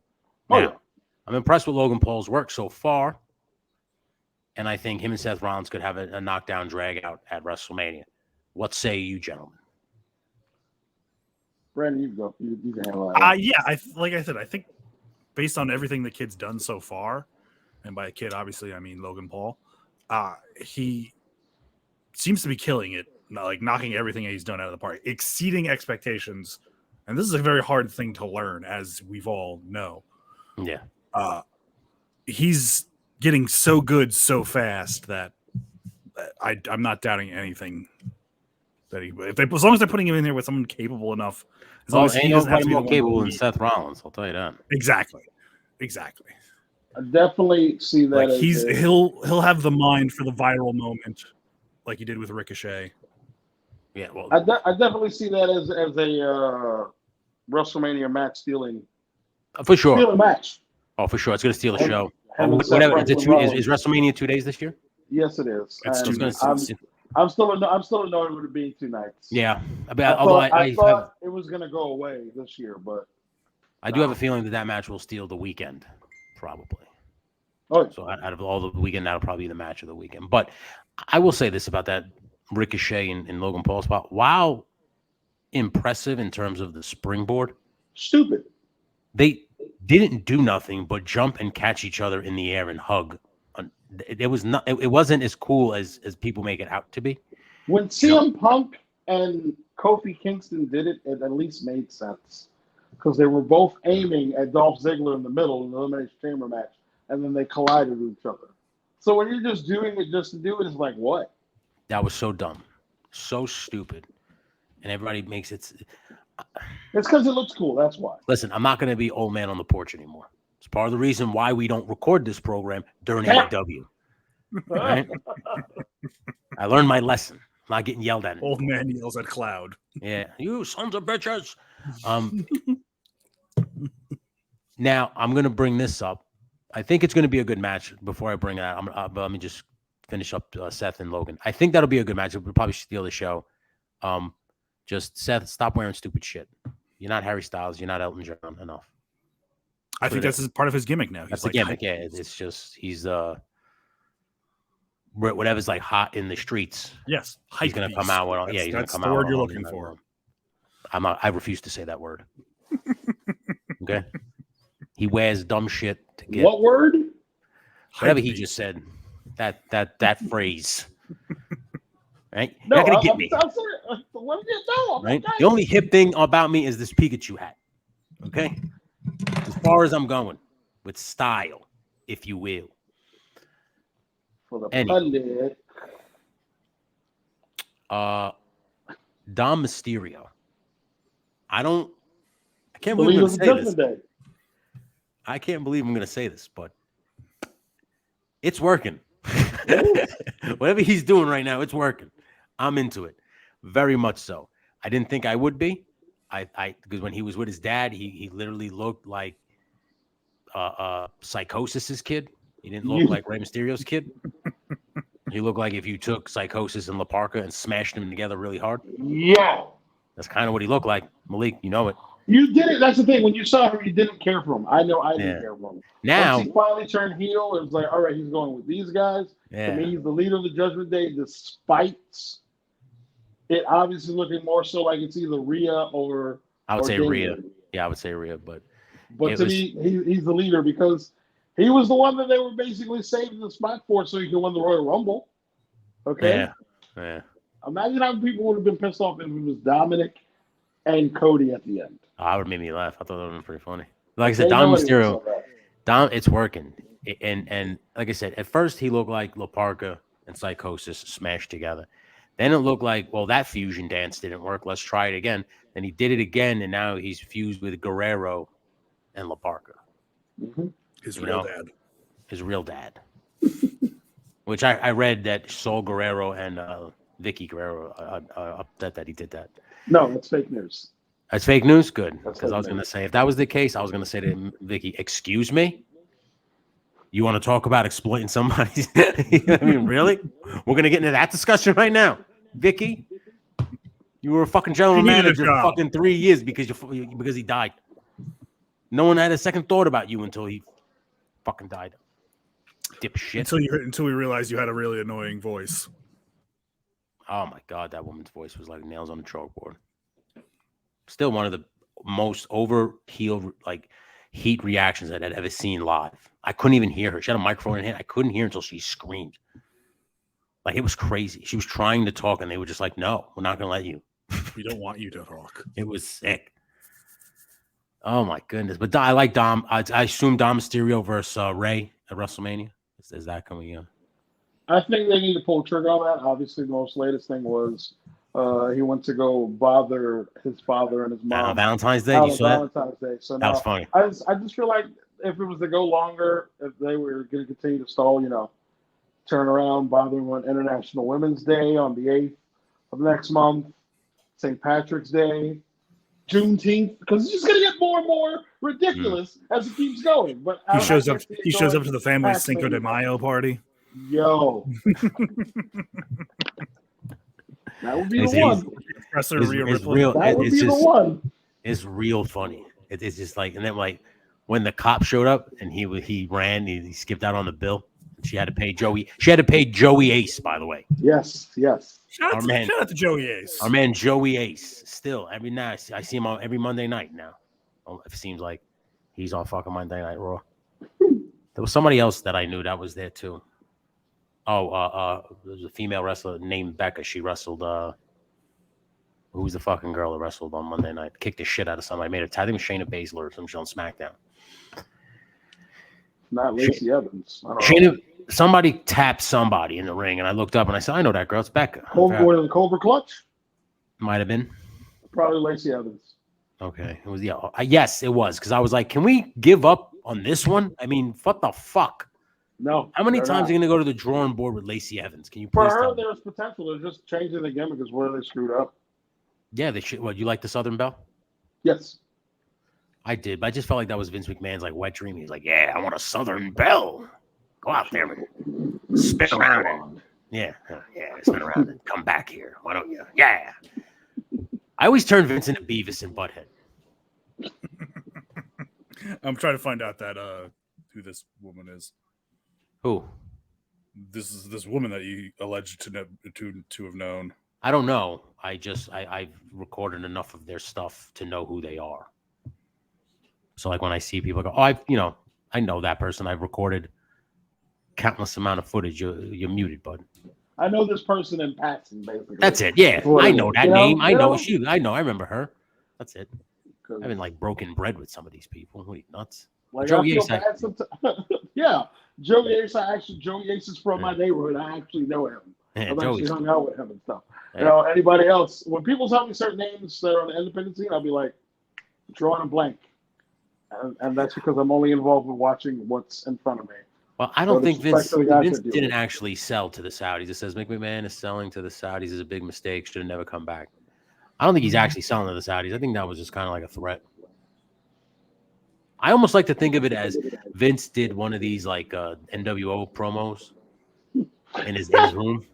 Now, I'm impressed with Logan Paul's work so far, and I think him and Seth Rollins could have a knockdown drag out at WrestleMania. What say you, gentlemen? Brandon, you go. You can handle that. Yeah, like I said, I think based on everything the kid's done so far, and by a kid, obviously, I mean Logan Paul, he seems to be killing it, like knocking everything he's done out of the park, exceeding expectations. And this is a very hard thing to learn, as we've all know. Yeah. He's getting so good so fast that I'm not doubting anything that as long as they're putting him in there with someone capable enough. As long as he doesn't have to be more capable than Seth Rollins, I'll tell you that. Exactly. I definitely see that. Like he'll have the mind for the viral moment, like he did with Ricochet. Yeah, well, I definitely see that as a WrestleMania match stealing. For sure. Stealing match. Oh, for sure. It's going to steal a show. And Whatever. Is WrestleMania 2 days this year? Yes, it is. It's I'm still annoyed with it being 2 nights. Yeah. I thought it was going to go away this year, but I do have a feeling that match will steal the weekend, probably. Oh, yeah. So out of all the weekend, that'll probably be the match of the weekend. But I will say this about that Ricochet and Logan Paul spot. Wow, impressive in terms of the springboard. Stupid. They didn't do nothing but jump and catch each other in the air and hug. It wasn't as cool as people make it out to be. When CM Punk and Kofi Kingston did it, it at least made sense because they were both aiming at Dolph Ziggler in the middle in the Elimination Chamber match, and then they collided with each other. So when you're just doing it just to do it, it's like, what? That was so dumb, so stupid, and everybody makes it. It's because it looks cool. That's why. Listen, I'm not going to be old man on the porch anymore. It's part of the reason why we don't record this program during AEW. Right? I learned my lesson. I'm not getting yelled at. Old man yells at Cloud. Yeah, you sons of bitches. Now I'm going to bring this up. I think it's going to be a good match. Before I bring it out, let me just finish up Seth and Logan. I think that'll be a good match. We'll probably steal the show. Just Seth, stop wearing stupid shit. You're not Harry Styles. You're not Elton John. Enough. I think that's part of his gimmick now. That's the gimmick. Yeah, it's just he's whatever's like hot in the streets. Yes, he's gonna come out with. Yeah, he's gonna come out. That's the word you're looking for. I refuse to say that word. Okay. He wears dumb shit to get what word? Whatever he just said. That phrase. Right? No, You're not gonna get me. Right? The only hip thing about me is this Pikachu hat. Okay. As far as I'm going with style, if you will. For the pundit. Dom Mysterio. I can't believe I'm going to say this. Day. I can't believe I'm going to say this, but it's working. Whatever he's doing right now, it's working. I'm into it. Very much so. I didn't think I would be. Because when he was with his dad, he literally looked like Psychosis's kid. He didn't look like Rey Mysterio's kid. He looked like if you took Psychosis and La Parka and smashed them together really hard. Yeah. That's kind of what he looked like. Malik, you know it. You did it. That's the thing. When you saw him, you didn't care for him. I know I didn't care for him. Now once he finally turned heel, it was like, all right, he's going with these guys. Yeah. To me, he's the leader of the Judgment Day, despite it obviously looking more so like it's either Rhea or I would say Damien. Rhea. Yeah, I would say Rhea, but to me, he's the leader because he was the one that they were basically saving the spot for so he could win the Royal Rumble. Okay. Yeah. Imagine how people would have been pissed off if it was Dominic and Cody at the end. Oh, that would make me laugh. I thought that would have been pretty funny. Like I said, They Dom know it was Mysterio, so bad. Dom, it's working. And like I said, at first he looked like La Parka and Psychosis smashed together. Then it looked like, well, that fusion dance didn't work. Let's try it again. Then he did it again, and now he's fused with Guerrero and La Parka. Mm-hmm. His real dad. His real dad. Which I read that Saul Guerrero and Vicky Guerrero are upset that he did that. No, that's fake news. That's fake news? Good. That's Because I was fake going to say, if that was the case, I was going to say to Vicky, excuse me? You want to talk about exploiting somebody? I mean, really? We're going to get into that discussion right now. Vicky, you were a fucking general manager for fucking 3 years because he died. No one had a second thought about you until he fucking died. Dipshit. Until we realized you had a really annoying voice. Oh my God, that woman's voice was like nails on the chalkboard. Still one of the most overhealed, like, heat reactions I'd ever seen live. I couldn't even hear her. She had a microphone in her hand. I couldn't hear until she screamed. Like, it was crazy. She was trying to talk, and they were just like, no, we're not going to let you. We don't want you to talk. It was sick. Oh, my goodness. But I like Dom. I assume Dom Mysterio versus Ray at WrestleMania. Is that coming in? I think they need to pull the trigger on that. Obviously, the most latest thing was he went to go bother his father and his mom. Valentine's Day? You saw Valentine's Day. So that was funny. I just feel like if it was to go longer, if they were going to continue to stall, turn around, bother him on International Women's Day on the 8th of next month, St. Patrick's Day, Juneteenth, because it's just going to get more and more ridiculous as it keeps going. But he shows up to the family's Cinco de Mayo party. Yo. That would be the one. It's real. That would be the one. It's real funny. It's just like, and then like when the cop showed up and he ran, he skipped out on the bill. She had to pay Joey. She had to pay Joey Ace, by the way. Yes. Shout out to Joey Ace. Our man Joey Ace. Still, every night I see him on every Monday night now. It seems like he's on fucking Monday Night Raw. There was somebody else that I knew that was there too. There was a female wrestler named Becca. She wrestled. Who's the fucking girl that wrestled on Monday night? Kicked the shit out of somebody. Made it. I think it was Shayna Baszler or some shit on SmackDown. Not Lacey Evans. Somebody tapped somebody in the ring, and I looked up and I said, "I know that girl. It's Becca." The Cobra Clutch. Might have been. Probably Lacey Evans. Okay, it was yes, it was because I was like, "Can we give up on this one?" I mean, what the fuck? No. How many times are you going to go to the drawing board with Lacey Evans? Can you For please her, tell me? there's potential. They're just changing the gimmick is where they screwed up. Yeah, they should. What, you like the Southern Belle? Yes. I did, but I just felt like that was Vince McMahon's like wet dream. He's like, yeah, I want a Southern Belle. Go out there and spin around and spin around and come back here. Why don't you? Yeah. I always turn Vince into Beavis and Butthead. I'm trying to find out who this woman is. Who? This is this woman that you alleged to have known. I don't know. I've recorded enough of their stuff to know who they are. So like when I see people, I go, I know that person. I've recorded countless amount of footage. You're muted, bud. I know this person in passing, basically. That's it. Yeah, I know that name. I know she. I remember her. That's it. I've been like broken bread with some of these people. What are you, nuts? Like, Joey Ace. Yeah, Joey Ace. Joey Ace is from my neighborhood. I actually know him. Yeah, I've actually hung out with him and stuff. Yeah. Anybody else? When people tell me certain names that are on the independent scene, I'll be like, drawing a blank. And that's because I'm only involved with watching what's in front of me. Well, I don't think Vince didn't actually sell to the Saudis. It says Mick McMahon is selling to the Saudis is a big mistake. Should have never come back. I don't think he's actually selling to the Saudis. I think that was just kind of like a threat. I almost like to think of it as Vince did one of these like NWO promos in his room.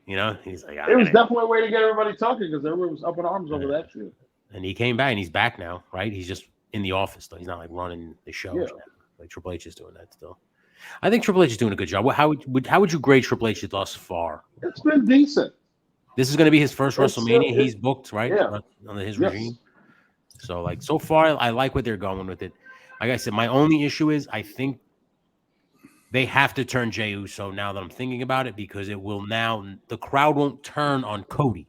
He's like, it was definitely a way to get everybody talking because everyone was up in arms over that shit. And he came back and he's back now, right? He's just in the office though. He's not like running the show. Yeah. Like Triple H is doing that still. I think Triple H is doing a good job. How would you grade Triple H thus far? It's been decent. This is going to be his first WrestleMania. He's booked, right? Yeah. Under his regime. So, like, so far, I like what they're going with it. Like I said, my only issue is I think They have to turn Jey Uso now that I'm thinking about it, because it will now the crowd won't turn on Cody.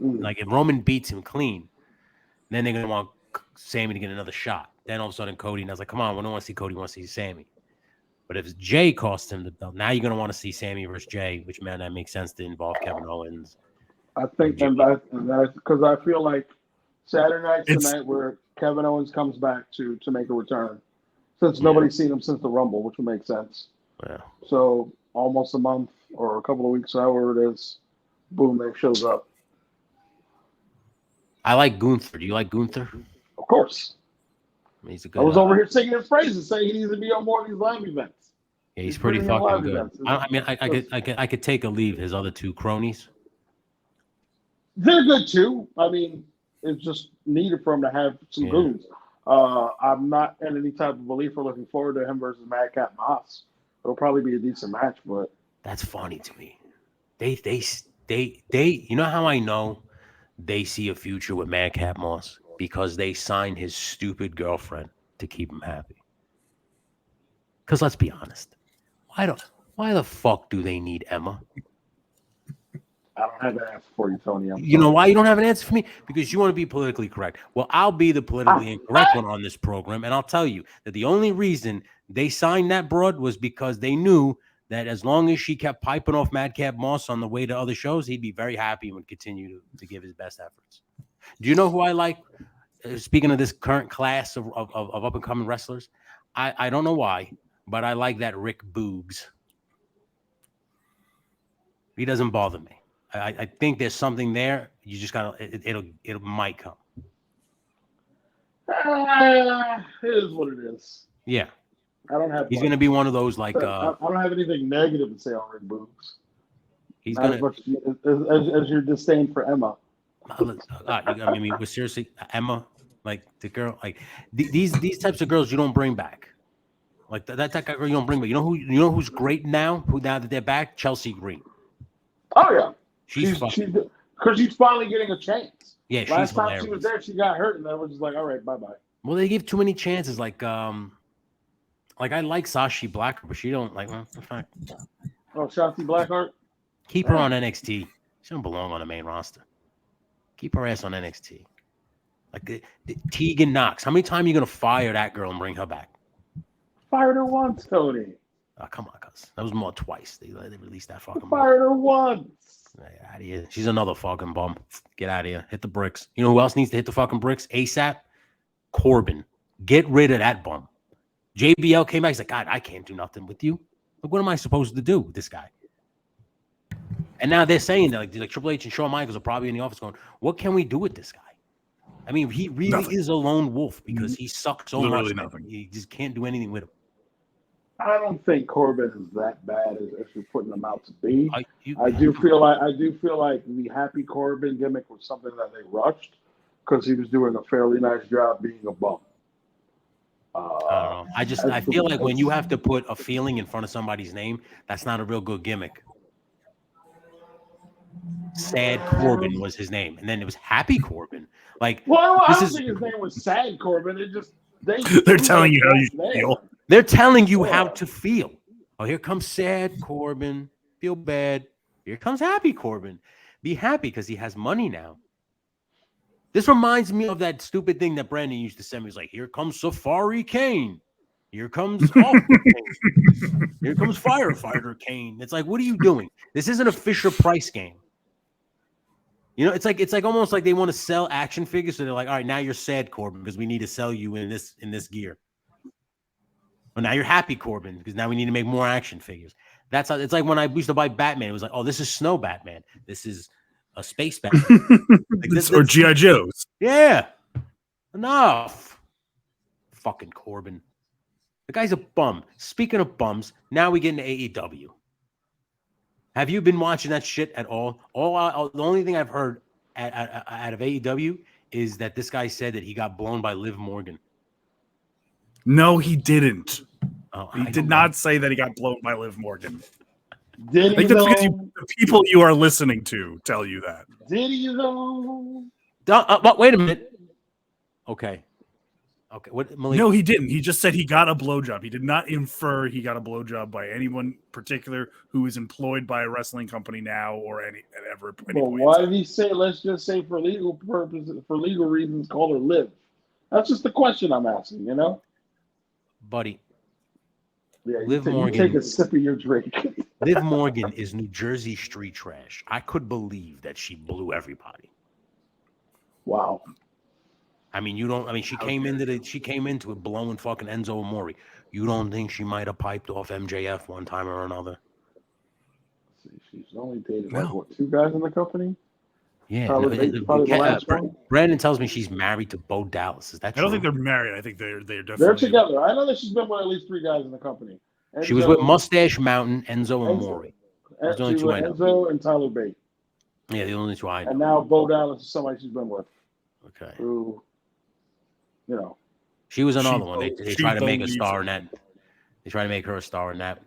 Like if Roman beats him clean, then they're gonna want Sammy to get another shot. Then all of a sudden Cody, and I was like, come on, we don't want to see Cody, we want to see Sammy. But if Jay costs him the belt, now you're gonna want to see Sammy versus Jay, which man, that makes sense to involve Kevin Owens. I think, and that's because I feel like Saturday night's the night where Kevin Owens comes back to make a return, since nobody's seen him since the Rumble, which would make sense. Yeah. So almost a month or a couple of weeks, however it is, boom, there shows up. I like Gunther. Do you like Gunther? Of course. He's a good. I was over here singing his praises, saying he needs to be on more of these live events. Yeah, he's pretty fucking good. I could take a leave his other two cronies. They're good too. I mean, it's just needed for him to have some goons. I'm not in any type of belief or looking forward to him versus Madcap Moss. It'll probably be a decent match, but that's funny to me. They you know how I know they see a future with Madcap Moss? Because they signed his stupid girlfriend to keep him happy. Because let's be honest, why the fuck do they need Emma? I don't have an answer for you, Tony. You know why you don't have an answer for me? Because you want to be politically correct. Well, I'll be the politically incorrect one on this program, and I'll tell you that the only reason they signed that broad was because they knew that as long as she kept piping off Madcap Moss on the way to other shows, he'd be very happy and would continue to give his best efforts. Do you know who I like? Speaking of this current class of up-and-coming wrestlers, I don't know why, but I like that Rick Boogs. He doesn't bother me. I think there's something there. You just gotta. It might come. It is what it is. Yeah. I don't have. He's gonna be one of those like. I don't have anything negative to say on Rick Boogs. He's not as much as your disdain for Emma. I mean, we're seriously Emma, like the girl, like these types of girls you don't bring back. Like that type of girl you don't bring back. You know who's great now? Who now that they're back? Chelsea Green. Oh yeah. She's because she's finally getting a chance. Yeah, she's last time hilarious. she was there, she got hurt, and I was just like, all right, bye bye. Well, they give too many chances. Like I like Sashi Blackheart, but she don't like. Well, fine. Oh, Shotzi Blackheart. Keep her on NXT. She don't belong on the main roster. Keep her ass on NXT. Like the Tegan Knox. How many times are you gonna fire that girl and bring her back? Fired her once, Tony. Oh, come on, cuz. That was more twice. They released that fucking. Fired her once. Get out of here. She's another fucking bum. Get out of here. Hit the bricks. You know who else needs to hit the fucking bricks ASAP? Corbin. Get rid of that bum. JBL came back. He's like, God, I can't do nothing with you. Like, what am I supposed to do with this guy? And now they're saying that like Triple H and Shawn Michaels are probably in the office going, what can we do with this guy? I mean, he really is a lone wolf because he sucks so much. Nothing. You just can't do anything with him. I don't think Corbin is that bad as you're putting him out to be. I do feel like the Happy Corbin gimmick was something that they rushed because he was doing a fairly nice job being a bum. I don't know. I feel like when you have to put a feeling in front of somebody's name, that's not a real good gimmick. Sad Corbin was his name, and then it was Happy Corbin. Like, well, I don't think his name was Sad Corbin. It just they're telling you how you feel. They're telling you how to feel. Oh, here comes Sad Corbin. Feel bad. Here comes Happy Corbin. Be happy because he has money now. This reminds me of that stupid thing that Brandon used to send me. He's like, here comes Safari Kane. Here comes Kane. Here comes Firefighter Kane. It's like, what are you doing? This isn't a Fisher Price game. You know, it's like almost like they want to sell action figures. So they're like, all right, now you're Sad Corbin because we need to sell you in this gear. Well, now you're Happy Corbin because now we need to make more action figures. That's how it's like when I used to buy Batman. It was like, oh, this is Snow Batman. This is a Space Batman. Like this, or G.I. Joe's. Yeah. Enough. Fucking Corbin. The guy's a bum. Speaking of bums, now we get into AEW. Have you been watching that shit at all? The only thing I've heard out of AEW is that this guy said that he got blown by Liv Morgan. No, he didn't. Oh, he did not say that he got blown by Liv Morgan. Did he though? The people you are listening to tell you that. Did he though? But wait a minute. Okay. Okay, what Malik? No, he didn't. He just said he got a blowjob. He did not infer he got a blowjob by anyone particular who is employed by a wrestling company now or any Well, point. why did he say? Let's just say for legal purposes, for legal reasons, call her Liv. That's just the question I'm asking. You know, buddy. Yeah, Liv you Morgan. take a sip of your drink. Liv Morgan is New Jersey street trash. I could believe that she blew everybody. Wow. I mean, she came into it blowing fucking Enzo Amore. You don't think she might have piped off MJF one time or another? She's only dated like what, 2 guys in the company? Yeah, probably the last one. Brandon tells me she's married to Bo Dallas. Is that true? I don't think they're married. I think they're definitely they're together. I know that she's been with at least 3 guys in the company. Enzo, she was with Mustache Mountain, Enzo Amore. She's with Enzo and Tyler Bate. Yeah, the only 2 I know. And now Bo Dallas is somebody she's been with. Okay. Who, you know. She was another one. They try to make a star in that. They try to make her a star in that.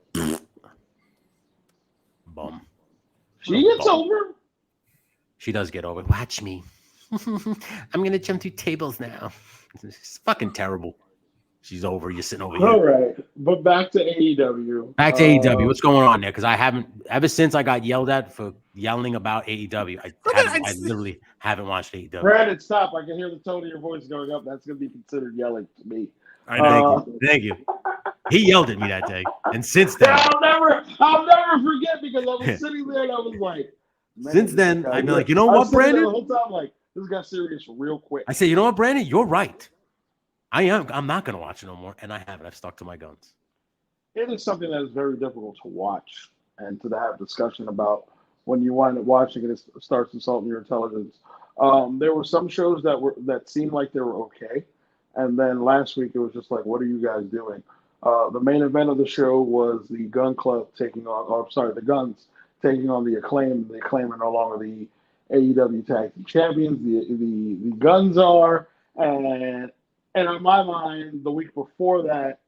Bum. She gets over. She does get over. Watch me. I'm gonna jump through tables now. It's fucking terrible. She's over. You're sitting over here. All right, but back to AEW. Back to AEW. What's going on there? Because I haven't ever since I got yelled at for yelling about AEW. I literally haven't watched AEW. Brandon, stop! I can hear the tone of your voice going up. That's going to be considered yelling to me. I know. Thank you. He yelled at me that day, and since then, I'll never forget because I was sitting there and I was like, since then, I'd be like, you know what, Brandon? The whole time, like, this got serious real quick. I said, you know what, Brandon? You're right. I'm not going to watch it no more, and I haven't. I've stuck to my guns. It is something that is very difficult to watch and to have discussion about when you wind up watching it. It starts insulting your intelligence. There were some shows that seemed like they were okay, and then last week it was just like, what are you guys doing? The main event of the show was the Gun Club the Guns taking on the Acclaim. The Acclaim are no longer the AEW Tag Team Champions. The Guns are, and in my mind, the week before that,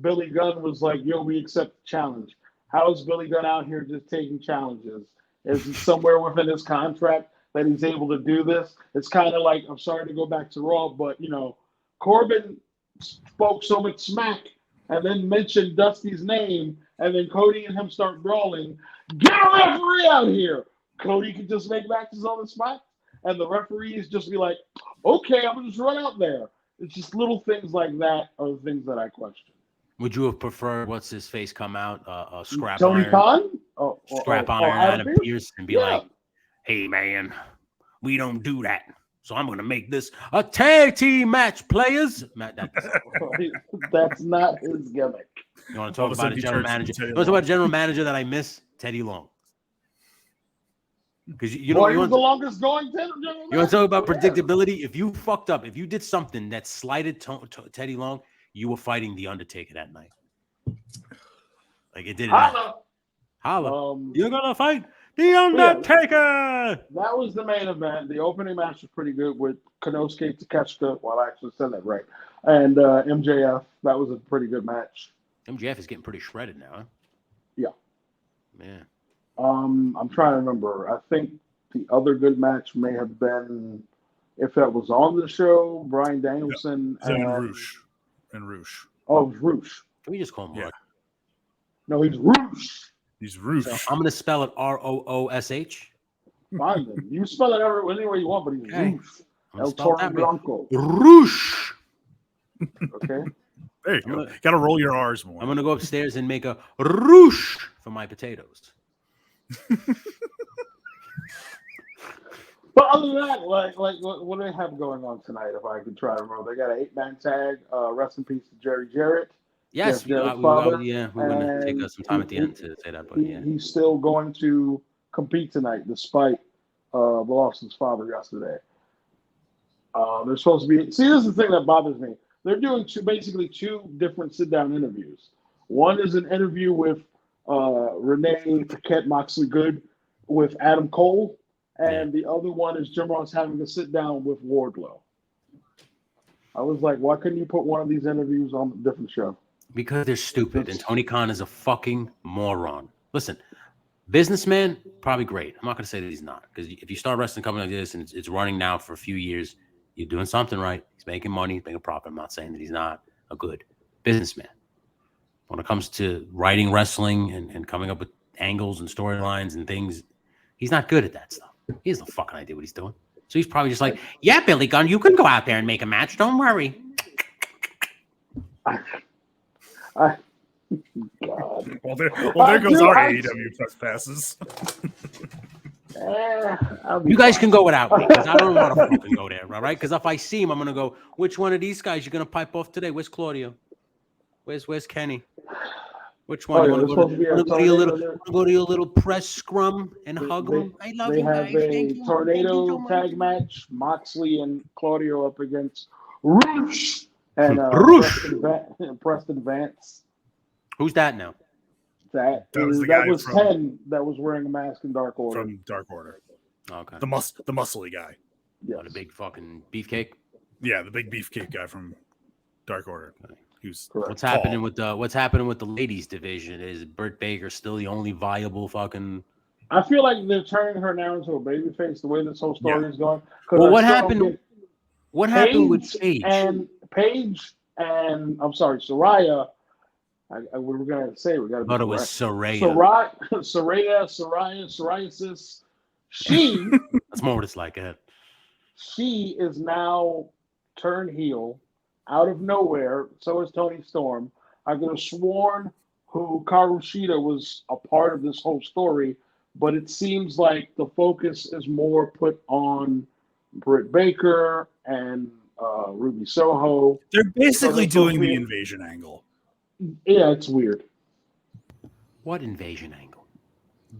Billy Gunn was like, yo, we accept the challenge. How is Billy Gunn out here just taking challenges? Is it somewhere within his contract that he's able to do this? It's kind of like, I'm sorry to go back to Raw, but, you know, Corbin spoke so much smack and then mentioned Dusty's name, and then Cody and him start brawling. Get a referee out here. Cody can just make matches on the spot, and the referees just be like, okay, I'm going to just run out there. It's just little things like that are the things that I question. Would you have preferred what's his face come out, Scrap Tony Iron, Khan? Scrap Iron Adam Pearce and be like, "Hey man, we don't do that. So I'm going to make this a tag team match, players." That's not his gimmick. You want to talk about a general manager? You want to talk about a general manager that I miss? Teddy Long. Because you know, he was the longest going general manager. You want to talk about predictability? If you fucked up, if you did something that slighted Teddy Long, you were fighting the Undertaker that night. Like it didn't matter. Holla. You're gonna fight the Undertaker. Yeah, that was the main event. The opening match was pretty good with Konosuke Takeshita. Well, I actually said that right. And MJF. That was a pretty good match. MJF is getting pretty shredded now, huh? Yeah. Man. I'm trying to remember. I think the other good match may have been, if that was on the show, Bryan Danielson and Roosh. Oh, it was Roosh. Can we just call him Mark? No, he's Roosh. He's Roosh. So I'm going to spell it Roosh. Fine, then. You spell it any way you want, but he's Roosh. El Toro Blanco. Roosh. Okay. There you go. Got to roll your R's more. I'm going to go upstairs and make a roosh for my potatoes. But other than that, like what do they have going on tonight? If I could try to remember, they got an 8-man tag. Rest in peace to Jerry Jarrett. Yes, we're going to take us some time at the end to say that. But he's still going to compete tonight, despite the loss of his father yesterday. They're supposed to be. See, this is the thing that bothers me. They're doing basically two different sit-down interviews. One is an interview with Renee Paquette Moxley Good with Adam Cole, and the other one is Jim Ross having a sit-down with Wardlow. I was like, why couldn't you put one of these interviews on a different show? Because they're stupid, and Tony Khan is a fucking moron. Listen, businessman, probably great. I'm not going to say that he's not, because if you start a wrestling company like this and it's running now for a few years, You're doing something right. He's making money. He's making a profit. I'm not saying that he's not a good businessman. When it comes to writing wrestling and coming up with angles and storylines and things, he's not good at that stuff. He has no fucking idea what he's doing. So he's probably just like, yeah, Billy Gunn, you can go out there and make a match. Don't worry. God. Well, there goes our AEW trespasses. You guys can go without me because I don't want to fucking go there, all right? Because if I see him, I'm gonna go. Which one of these guys you're gonna pipe off today? Where's Claudio? Where's Kenny? Which one? You want to go to your little press scrum and hug him? I love you guys. They have Thank a you. tornado Thank you so tag match. Moxley and Claudio up against Roosh and Preston Vance. Who's that now? That was from, 10 that was wearing a mask in Dark Order. From Dark Order. Okay. The muscly guy. Yeah, the big fucking beefcake. Yeah, the big beefcake guy from Dark Order. What's happening with the ladies division? Is Britt Baker still the only viable fucking? I feel like they're turning her now into a babyface. The way this whole story is going. Well, what happened? What happened with Paige? Paige and I'm sorry, Soraya. We were gonna say we got to. But it was Soraya. Psoriasis. She. That's more what it's like. She is now turned heel out of nowhere. So is Toni Storm. I could have sworn Hikaru Shida was a part of this whole story, but it seems like the focus is more put on Britt Baker and Ruby Soho. They're basically doing the invasion angle. Yeah, it's weird. What invasion angle?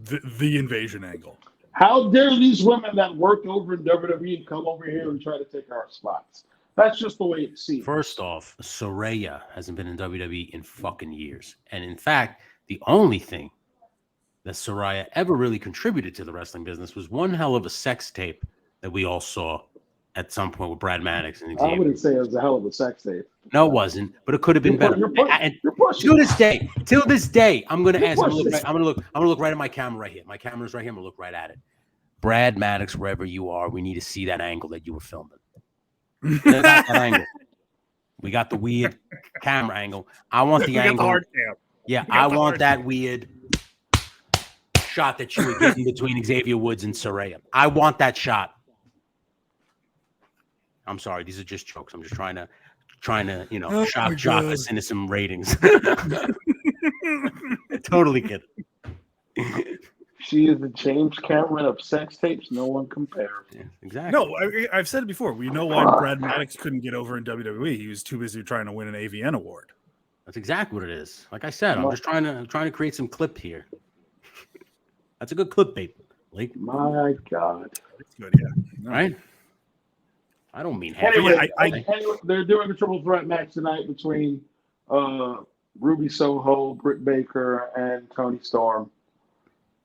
The invasion angle. How dare these women that worked over in WWE come over here and try to take our spots? That's just the way it seems. First off, Soraya hasn't been in WWE in fucking years. And in fact, the only thing that Soraya ever really contributed to the wrestling business was one hell of a sex tape that we all saw at some point with Brad Maddox and Xavier. I wouldn't say it was a hell of a sex tape. No, it wasn't, but it could have been better. You're pushing. Till this day, I'm gonna ask. I'm gonna look right at my camera right here. My camera's right here. I'm gonna look right at it. Brad Maddox, wherever you are, we need to see that angle that you were filming. That angle. We got the weird camera angle. I want the angle. The hard cam. Yeah, I want that weird shot that you were getting between Xavier Woods and Soraya. I want that shot. I'm sorry, these are just jokes. I'm just trying to shock us into some ratings. Totally kidding. She is the James Cameron of sex tapes. No one compares. Yeah, exactly. No, I've said it before. We know why Brad Maddox couldn't get over in WWE. He was too busy trying to win an AVN award. That's exactly what it is. Like I said, I'm just trying to create some clip here. That's a good clip bait, Blake. My God. It's good, yeah. No. Right? I don't mean anyway, they're doing a triple threat match tonight between Ruby Soho, Britt Baker, and Toni Storm.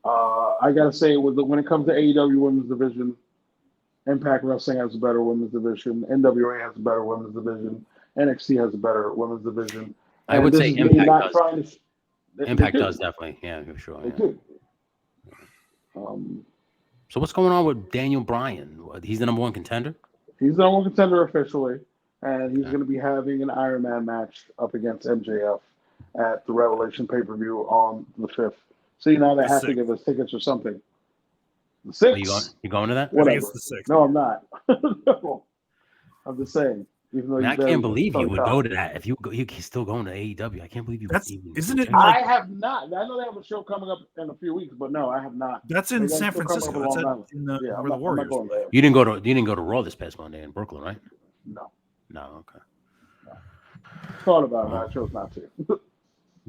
I gotta say, when it comes to AEW Women's Division, Impact Wrestling has a better Women's Division. NWA has a better Women's Division. NXT has a better Women's Division. I would say Impact does. Impact does definitely, yeah, for sure. They do. So what's going on with Daniel Bryan? He's the number one contender? He's the number one contender officially, and he's going to be having an Iron Man match up against MJF at the Revelation pay-per-view on the 5th. See, now they have to give us tickets or something. The 6th? You going to that? Whatever. It's the 6th. No, I'm not. No. I'm just saying. Even though I can't believe you would go to that. If you're still going to AEW, I can't believe you. Isn't it? I have not. I know they have a show coming up in a few weeks, but no, I have not. That's in San Francisco. That's where the Warriors. You didn't go to Raw this past Monday in Brooklyn, right? No. Okay. No. Thought about it. I chose not to.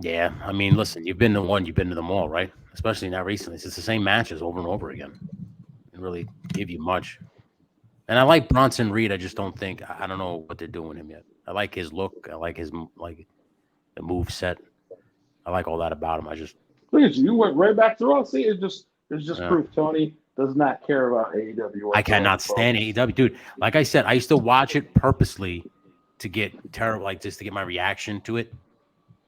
Yeah, I mean, listen, you've been to one, you've been to them all, right? Especially now recently. It's the same matches over and over again. Didn't really give you much. And I like Bronson Reed. I just don't think I don't know what they're doing with him yet. I like his look. I like his the move set. I like all that about him. I just look at you went right back to Raw. See, it's just proof Tony does not care about AEW. I cannot stand AEW, dude. Like I said, I used to watch it purposely to get terrible, just to get my reaction to it.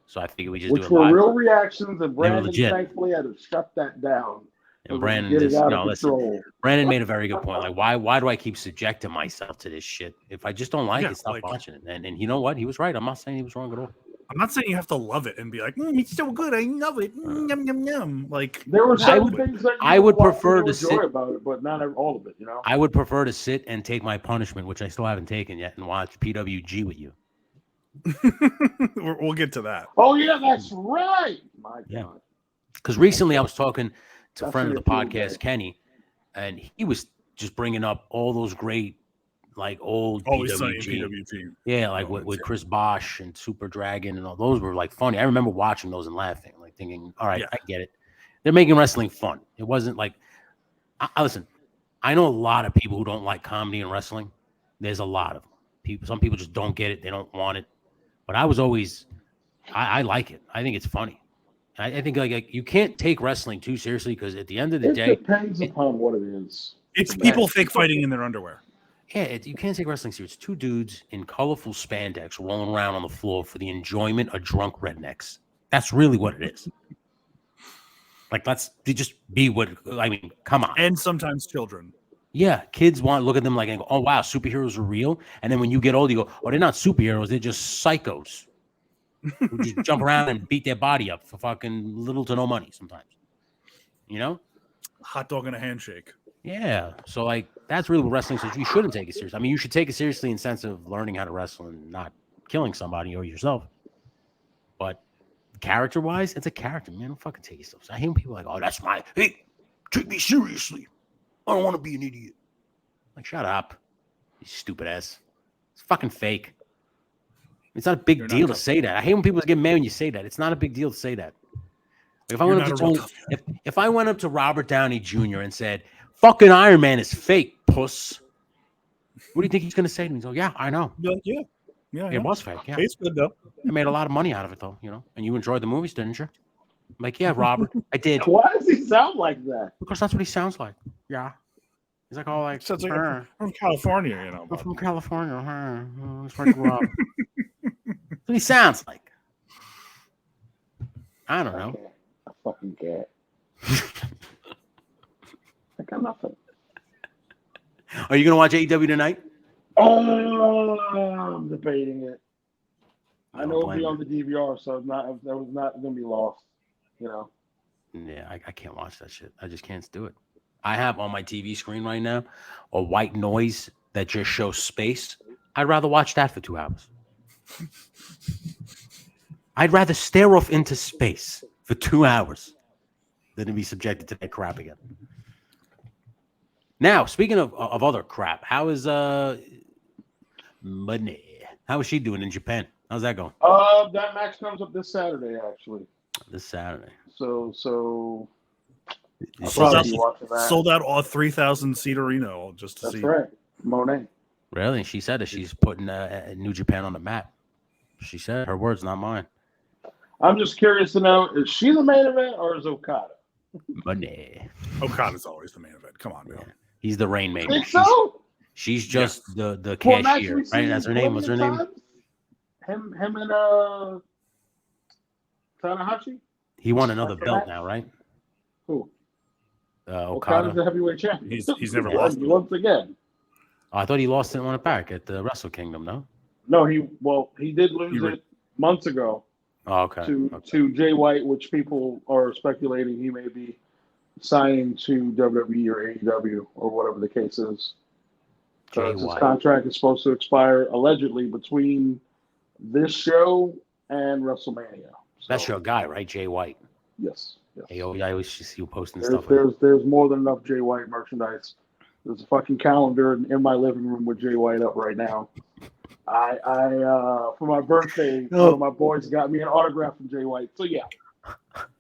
So I figured we just do it live. Which were real reactions, and Brandon thankfully had to shut that down. And Brandon Get it just, out no, of listen. control. Brandon made a very good point. Like, why do I keep subjecting myself to this shit? If I just don't like Yeah, it, stop like- watching it. And you know what? He was right. I'm not saying he was wrong at all. I'm not saying you have to love it and be like, it's so good, I love it. Yum yum yum. Like There were I certain would- things that I would prefer to enjoy sit- about it, but not all of it. You know. I would prefer to sit and take my punishment, which I still haven't taken yet, and watch PWG with you. we'll get to that. Oh yeah, that's right. My Yeah. God. Because recently I was talking to a That's friend of the gonna be a field podcast, day. Kenny, and he was just bringing up all those great, like old Always Sunny in PWG. PWG. Yeah, like with Chris Bosch and Super Dragon and all those were like funny. I remember watching those and laughing, like thinking, all right, Yeah. I get it. They're making wrestling fun. It wasn't like, listen, I know a lot of people who don't like comedy and wrestling. There's a lot of people. Some people just don't get it. They don't want it. But I was always, I like it. I think it's funny. I think like you can't take wrestling too seriously because at the end of the It day, depends upon what it is. It's people fake fighting in their underwear. yeah, you can't take wrestling serious. Two dudes in colorful spandex rolling around on the floor for the enjoyment of drunk rednecks. That's really what it is. Like, they just be what, I mean, come on. And sometimes children. Yeah, kids want to look at them like, oh, wow, superheroes are real. And then when you get old, you go, oh, they're not superheroes. They're just psychos who just jump around and beat their body up for fucking little to no money sometimes. You know? Hot dog and a handshake. Yeah. So, like, that's really what wrestling says. You shouldn't take it seriously. I mean, you should take it seriously in the sense of learning how to wrestle and not killing somebody or yourself. But character-wise, it's a character, man. Don't fucking take yourself. I hate when people are like, oh, that's my, hey, take me seriously. I don't want to be an idiot. Like, shut up, you stupid ass. It's fucking fake. It's not a big deal to say that. I hate when people get mad when you say that. It's not a big deal to say that. Like, if I went up to Tony, if I went up to Robert Downey Jr. and said, "Fucking Iron Man is fake, puss," what do you think he's gonna say to me? He's like, "Yeah, I know. Yeah. It was fake. Yeah, It's good though. I made a lot of money out of it, though. You know, and you enjoyed the movies, didn't you?" I'm like, "Yeah, Robert, I did." Why does he sound like that? Because that's what he sounds like. Yeah. He's like, "Oh, like, Sounds like I'm from California, you know. I'm from California. That's where I grew up." That's what he sounds like. I don't know. I fucking can't. I got nothing. Are you gonna watch AEW tonight? Oh, I'm debating it. I know it'll blame be you. on the DVR, so that was not going to be lost. You know. Yeah, I can't watch that shit. I just can't do it. I have on my TV screen right now a white noise that just shows space. I'd rather watch that for 2 hours. I'd rather stare off into space for 2 hours than to be subjected to that crap again. Now, speaking of other crap, how is Money? How is she doing in Japan? How's that going? That match comes up this Saturday, actually. This Saturday. So I'll Sold probably out, be watching that. sold out all 3,000 seat arena just to That's see. right, Monet. Really? She said that she's putting New Japan on the map. She said her words, not mine. I'm just curious to know: is she the main event or is Okada? Money. Okada's always the main event. Come on, man. He's the rainmaker. Think so? She's just the Well, cashier, we've right? seen That's her name. What's her plenty name? of times. Him and Tanahashi. He won another That's the belt match? now, right? Who? Okada. Okada's the heavyweight champion. He's never lost. Once again. Oh, I thought he lost it and won it back at the Wrestle Kingdom, no? No, he did lose it months ago Oh, okay. to Jay White, which people are speculating he may be signing to WWE or AEW or whatever the case is. Jay Because his White. contract is supposed to expire allegedly between this show and WrestleMania. So, That's your guy, right? Jay White. yes. Hey, I always see you posting There's, stuff. Like there's more than enough Jay White merchandise. There's a fucking calendar in my living room with Jay White up right now. I for my birthday, one of my boys got me an autograph from Jay White. So yeah.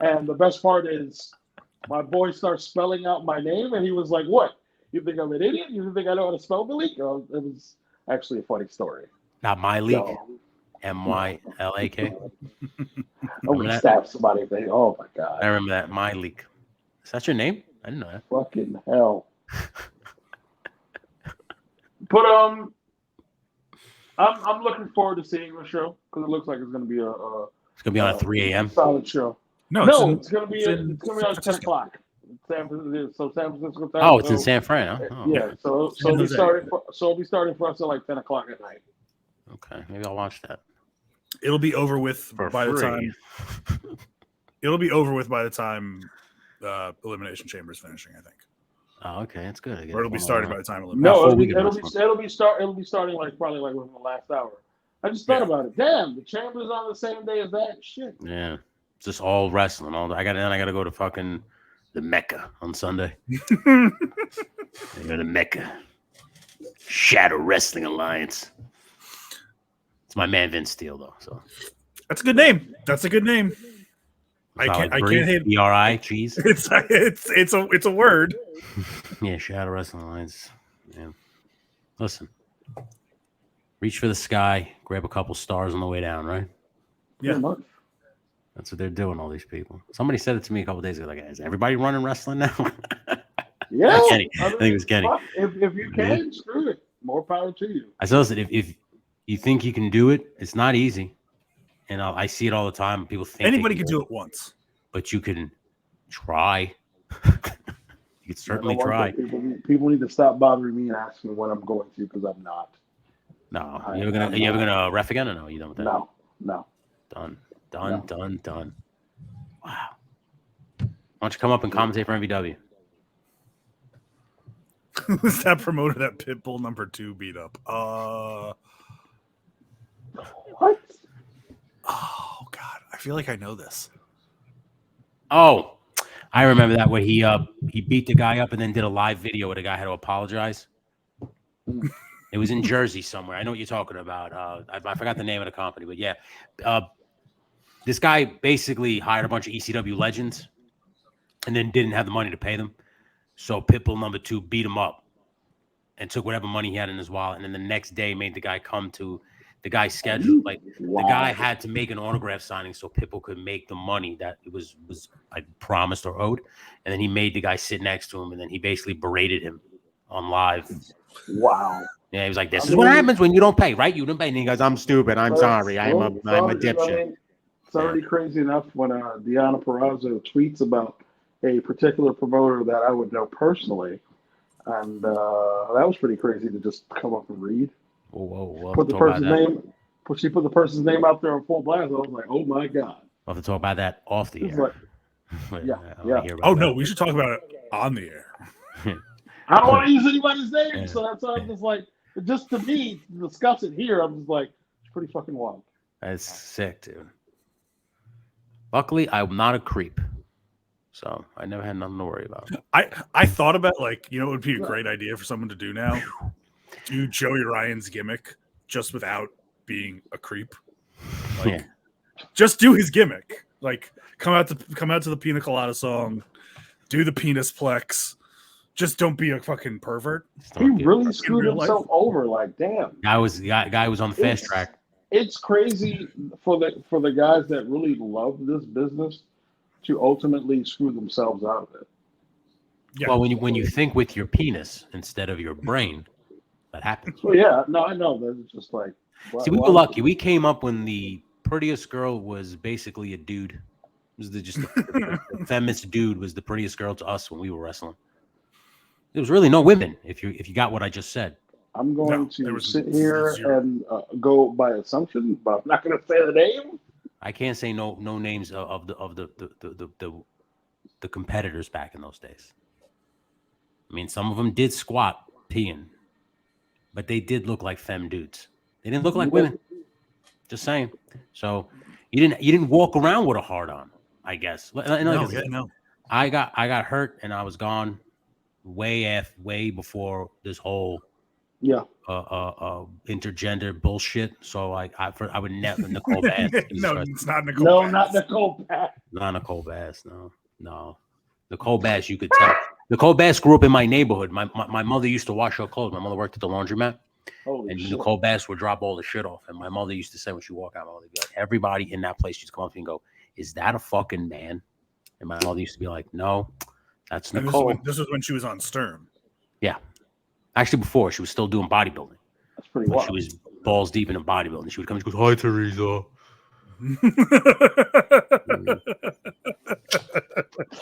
And the best part is my boy starts spelling out my name and he was like, "What? You think I'm an idiot? You think I know how to spell Malik?" It was actually a funny story. Not my league. So, MYLAK. I would stab somebody and think, "Oh my I god, remember that. My league. Is that your name? I didn't know that. fucking hell." But I'm looking forward to seeing the show because it looks like it's going to be It's gonna be on at 3 a.m. solid show. No, It's going to be on 10 o'clock. San Francisco time. Oh, it's in San Fran, huh? Oh, Yeah, so it'll be starting for us at like 10 o'clock at night. okay. Maybe I'll watch that. It'll be over with For by the free. time. It'll be over with by the time Elimination Chamber is finishing, I think. Oh, okay, that's good. I guess. Or it'll be started by the time Elimination. No, full it'll be, week of it'll be starting like probably like within the last hour. I just thought about it. Damn, the Chamber's on the same day as that. Shit. Yeah, it's just all wrestling. I got to go to fucking the Mecca on Sunday. I go to Mecca. Shadow Wrestling Alliance. It's my man Vince Steele though. So That's a good name. That's a good name. I can't hate BRI cheese. It's a word. Yeah, Shadow Wrestling Alliance. Yeah. Listen. Reach for the sky, grab a couple stars on the way down, right? Yeah. That's what they're doing, all these people. Somebody said it to me a couple days ago. Like, is everybody running wrestling now? Yeah. Kenny. I think it was Kenny. If you can, screw it. More power to you. I said, listen, if you think you can do it, it's not easy. And I see it all the time. People think anybody can do it once. But you can try. You can certainly try. People need to stop bothering me and asking when I'm going to because I'm not. No. Are you ever gonna ref again or no? You done with that? No. Done. Wow. Why don't you come up and commentate for MVW? Who's that promoter that Pitbull number 2 beat up? What? Oh God, I feel like I know this. Oh, I remember that where he beat the guy up and then did a live video where the guy had to apologize. It was in Jersey somewhere. I know what you're talking about. I forgot the name of the company, but yeah. This guy basically hired a bunch of ECW legends and then didn't have the money to pay them. So Pitbull number 2 beat him up and took whatever money he had in his wallet. And then the next day made the guy come to the guy's schedule. Like the guy had to make an autograph signing so Pitbull could make the money that it was like promised or owed. And then he made the guy sit next to him and then he basically berated him on live. Wow. Yeah, he was like, "This is what happens when you don't pay, right? You don't pay." And he goes, "I'm stupid. I'm sorry. I'm a dipshit." It's already crazy enough when Deanna Purrazzo tweets about a particular promoter that I would know personally, and that was pretty crazy to just come up and read. Whoa. Put the person's name. She put the person's name out there on full blast. I was like, "Oh my god!" We'll have to talk about that off the air. Like, yeah. Oh no, we should talk about it on the air. I don't want to use anybody's name, so that's why I'm just like, just to me, to discuss it here, I'm just like, it's pretty fucking wild. That's sick, dude. Luckily, I'm not a creep, so I never had nothing to worry about. I thought about it would be a great idea for someone to do now. Do Joey Ryan's gimmick just without being a creep. Just do his gimmick. Like come out to the Pina Colada song, do the penis plex. Just don't be a fucking pervert. He really screwed himself over. Like, damn. Guy was on the fast track. It's crazy for the guys that really love this business to ultimately screw themselves out of it. Yeah. Well, when you think with your penis instead of your brain, that happens. Well, yeah, no, I know. That's just like. See, we were lucky. We came up when the prettiest girl was basically a dude. It was the feminist dude was the prettiest girl to us when we were wrestling. There was really no women. If you got what I just said. I'm going to sit here and go by assumption, but I'm not going to say the name. I can't say no names of the competitors back in those days. I mean, some of them did squat peeing, but they did look like femme dudes. They didn't look like women. Just saying. So you didn't walk around with a hard on, I guess. No. I got hurt and I was gone way before this whole intergender bullshit. So I would never Nicole Bass. No, it's not Nicole. No, Bass. not Nicole Bass. Not Nicole Bass. No. Nicole Bass, you could tell. Nicole Bass grew up in my neighborhood. My mother used to wash her clothes. My mother worked at the laundromat. And shit. Nicole Bass would drop all the shit off. And my mother used to say when she walked out, my mother would be like, everybody in that place used to come up to me and go, "Is that a fucking man?" And my mother used to be like, "No, that's Nicole." This was when she was on Sturm. Yeah. Actually, before she was still doing bodybuilding. That's pretty wild. She was balls deep in a bodybuilding. She would come and she goes, "Hi, Teresa."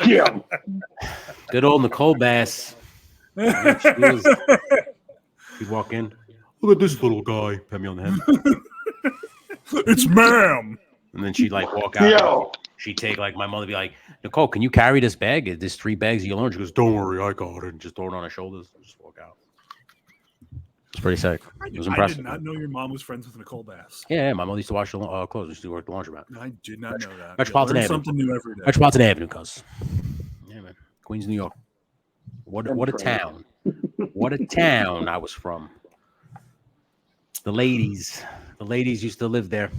Yeah. Good old Nicole Bass. She'd walk in. Look at this little guy. Pat me on the head. It's ma'am. And then she'd like walk out. Yo. She'd take like my mother be like, Nicole, can you carry this bag? There's 3 bags of your lunch. She goes, don't worry, I got it. And just throw it on her shoulders and just walk out. It's pretty sick. It was I impressive. did not know your mom was friends with Nicole Bass. Yeah, my mother used to wash the clothes. She used to work the laundromat. I did not know that. Metropolitan Learn Avenue. something new every day. Metropolitan Avenue, cuz. Yeah, man. Queens, New York. What a town. What a town I was from. The ladies used to live there.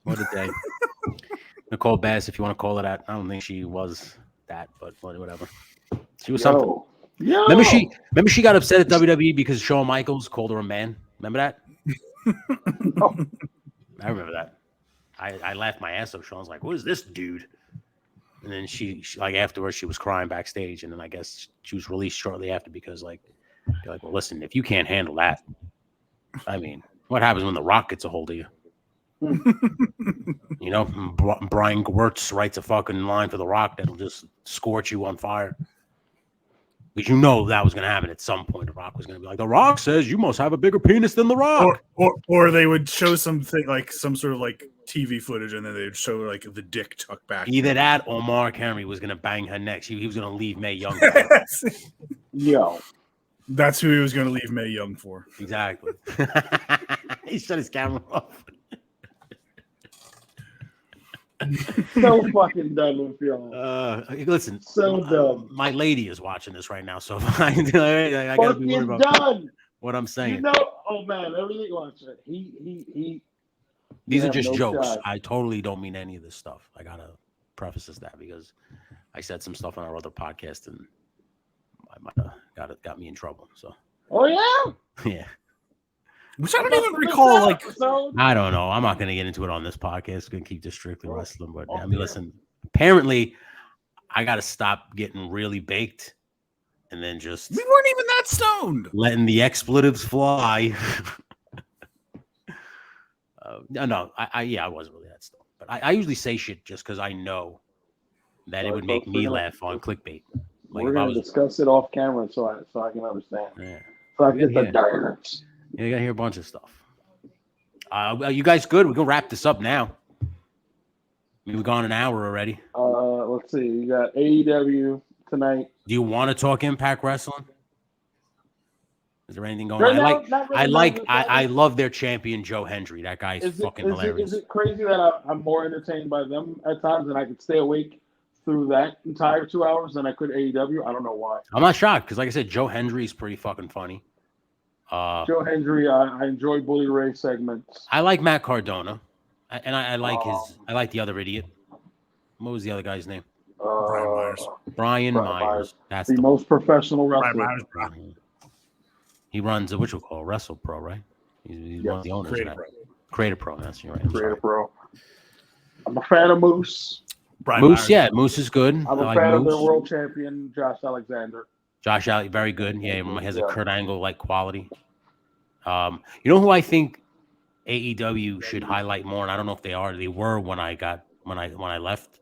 What a day. Nicole Bass, if you want to call her that. I don't think she was that, but whatever. She was something. Yo. Remember she got upset at WWE because Shawn Michaels called her a man. Remember that? Oh. I remember that. I laughed my ass off. Shawn's like, "What is this dude?" And then she like afterwards she was crying backstage, and then I guess she was released shortly after because like they're like, "Well, listen, if you can't handle that, I mean, what happens when The Rock gets a hold of you?" You know, Brian Gewirtz writes a fucking line for The Rock that'll just scorch you on fire. Because you know that was going to happen at some point. The Rock was going to be like, The Rock says you must have a bigger penis than The Rock. Or they would show something like some sort of like TV footage, and then they would show like the dick tucked back. Either that or Mark Henry was going to bang her next. He was going to leave Mae Young. Yo. That's who he was going to leave Mae Young for. Exactly. He shut his camera off. So fucking done with y'all. Listen, So dumb. My lady is watching this right now, so I gotta be worried about done. what I'm saying. You know, oh man, everything watch it. He These are have just no jokes. shot. I totally don't mean any of this stuff. I gotta preface that because I said some stuff on our other podcast and I might have got me in trouble. So Oh yeah. yeah. Which I don't even recall. Like, I don't know. I'm not going to get into it on this podcast. Going to keep this strictly wrestling. But I mean, yeah. listen. Apparently, I got to stop getting really baked, and then just we weren't even that stoned. letting the expletives fly. No, I wasn't really that stoned. But I usually say shit just because I know that it would make me laugh on clickbait. Like We're gonna discuss it off camera so I can understand. Yeah. So I get the dirt. Yeah, you got to hear a bunch of stuff. Are you guys good? We're going to wrap this up now. I mean, we've gone an hour already. Let's see. You got AEW tonight. Do you want to talk Impact Wrestling? Is there anything going Right on? now, not really. I love their champion, Joe Hendry. That guy's fucking hilarious. Is it crazy that I'm more entertained by them at times and I could stay awake through that entire 2 hours than I could AEW? I don't know why. I'm not shocked because, like I said, Joe Hendry's pretty fucking funny. Joe Hendry, I enjoy Bully Ray segments. I like Matt Cardona, and I like I like the other idiot. What was the other guy's name? Brian Myers. Brian Myers. That's the most professional wrestler. Brian Myers. He runs what you call Wrestle Pro, right? He's one of the owners. Creative Pro. That's you're right. Creative Pro. I'm a fan of Moose. Brian Moose, Myers. yeah, Moose is good. I'm a fan of their world champion, Josh Alexander. Josh Allen, very good. Yeah, he has a Kurt Angle like quality. You know who I think AEW should highlight more, and I don't know if they are. They were when I left.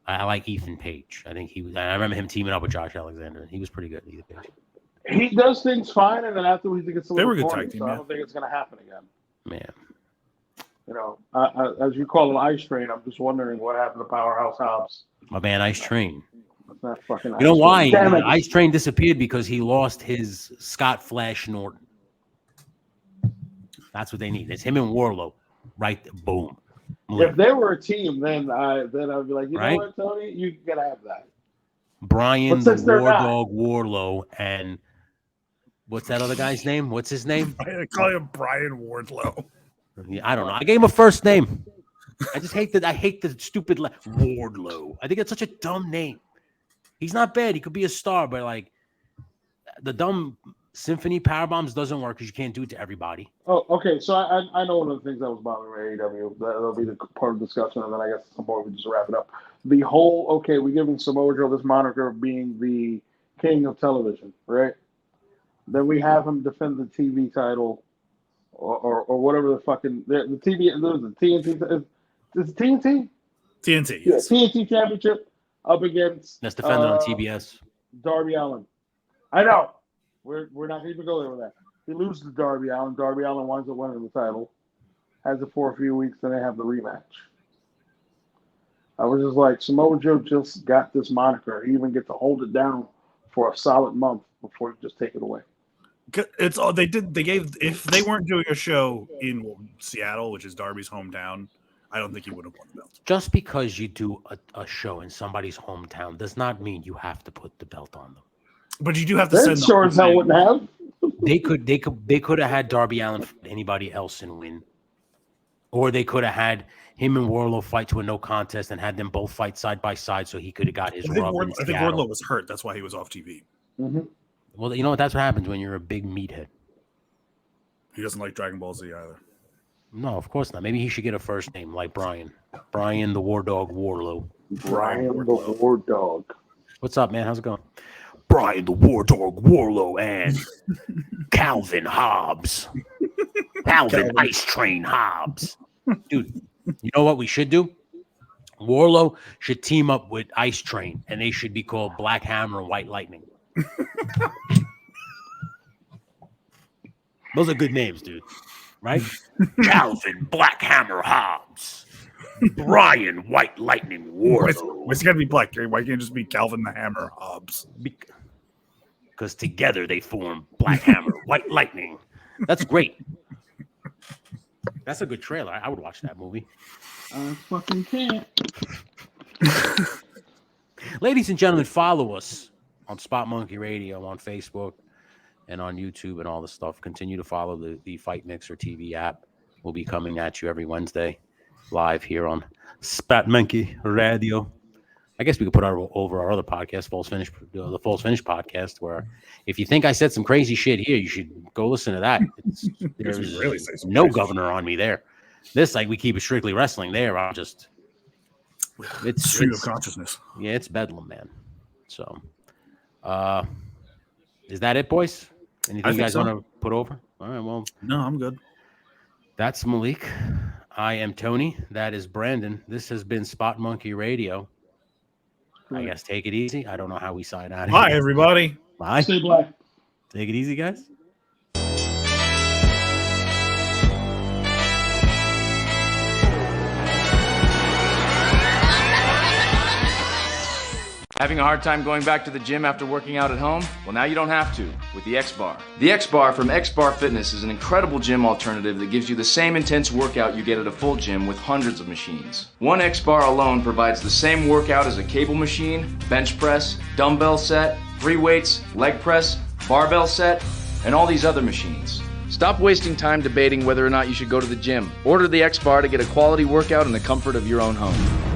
I like Ethan Page. I think he was. I remember him teaming up with Josh Alexander. He was pretty good. Ethan Page. He does things fine, and then afterwards he gets a little They were good corny, tag team, so yeah. I don't think it's going to happen again. Man, You know, as you call it, Ice Train. I'm just wondering what happened to Powerhouse Hobbs. my man, Ice Train. It's not fucking. You know Ice why? Train. Damn it. Ice Train disappeared because he lost his Scott Flash Norton. That's what they need. It's him and Warlow. Right there. Boom. If they were a team, then I'd be like, you Right? know what, Tony, you gotta have that. Brian But the since they're War not- Dog Warlow and what's that other guy's name? What's his name? I call him Brian Wardlow. I don't know. I gave him a first name. I just hate that. I hate the stupid Wardlow. I think it's such a dumb name. He's not bad. He could be a star, but like the dumb Symphony Powerbombs doesn't work because you can't do it to everybody. Oh, okay. So I know one of the things that was bothering me AEW. That'll be the part of the discussion, and then I guess at some point we just wrap it up. The whole we're giving Samoa Joe this moniker of being the king of television, right? Then we have him defend the TV title, or whatever the fucking the TV the TNT is TNT. TNT. Yeah, Yes. TNT Championship up against. That's defended on TBS. Darby Allin. I know. We're not going to even go there with that. He loses to Darby Allin. Darby Allin winds up winning the title. Has it for a few weeks, then they have the rematch. I was just like, Samoa Joe just got this moniker. He even get to hold it down for a solid month before you just take it away. It's all they did. They gave, if they weren't doing a show in Seattle, which is Darby's hometown, I don't think he would have won the belt. Just because you do a show in somebody's hometown does not mean you have to put the belt on them. But you do have to That send. sure as hell wouldn't have. They could have had Darby Allin fight anybody else and win, or they could have had him and Wardlow fight to a no contest and had them both fight side by side, so he could have got his rub. I think Wardlow was hurt. That's why he was off TV. Mm-hmm. Well, you know what? That's what happens when you're a big meathead. He doesn't like Dragon Ball Z either. No, of course not. Maybe he should get a first name like Brian. Brian the War Dog Warlow. Brian the War Dog. What's up, man? How's it going? Brian the War Dog Warlow and Calvin Hobbs. Calvin Ice Train Hobbs. Dude, you know what we should do? Warlow should team up with Ice Train, and they should be called Black Hammer and White Lightning. Those are good names, dude. Right? Calvin Black Hammer Hobbs. Brian White Lightning Warlow. Why's it got to be black? Why can't it just be Calvin the Hammer Hobbs? Because together they form Black Hammer White Lightning. That's great. That's a good trailer. I would watch that movie. I fucking can't. Ladies and gentlemen, follow us on Spot Monkey Radio on Facebook and on YouTube and all the stuff. Continue to follow the Fight Mixer TV app. We'll be coming at you every Wednesday live here on Spot Monkey Radio. I guess we could put over our other podcast, the False Finish podcast, where if you think I said some crazy shit here, you should go listen to that. There's really say some no crazy governor on me there. This, like, we keep it strictly wrestling. There, I'm just Stream of consciousness. Yeah, it's bedlam, man. So, is that it, boys? Anything you guys want to put over? All right, well. No, I'm good. That's Malik. I am Tony. That is Brandon. This has been Spot Monkey Radio. I guess take it easy. I don't know how we sign out. Bye, everybody. Bye. Stay black. Take it easy, guys. Having a hard time going back to the gym after working out at home? Well, now you don't have to with the X-Bar. The X-Bar from X-Bar Fitness is an incredible gym alternative that gives you the same intense workout you get at a full gym with hundreds of machines. One X-Bar alone provides the same workout as a cable machine, bench press, dumbbell set, free weights, leg press, barbell set, and all these other machines. Stop wasting time debating whether or not you should go to the gym. Order the X-Bar to get a quality workout in the comfort of your own home.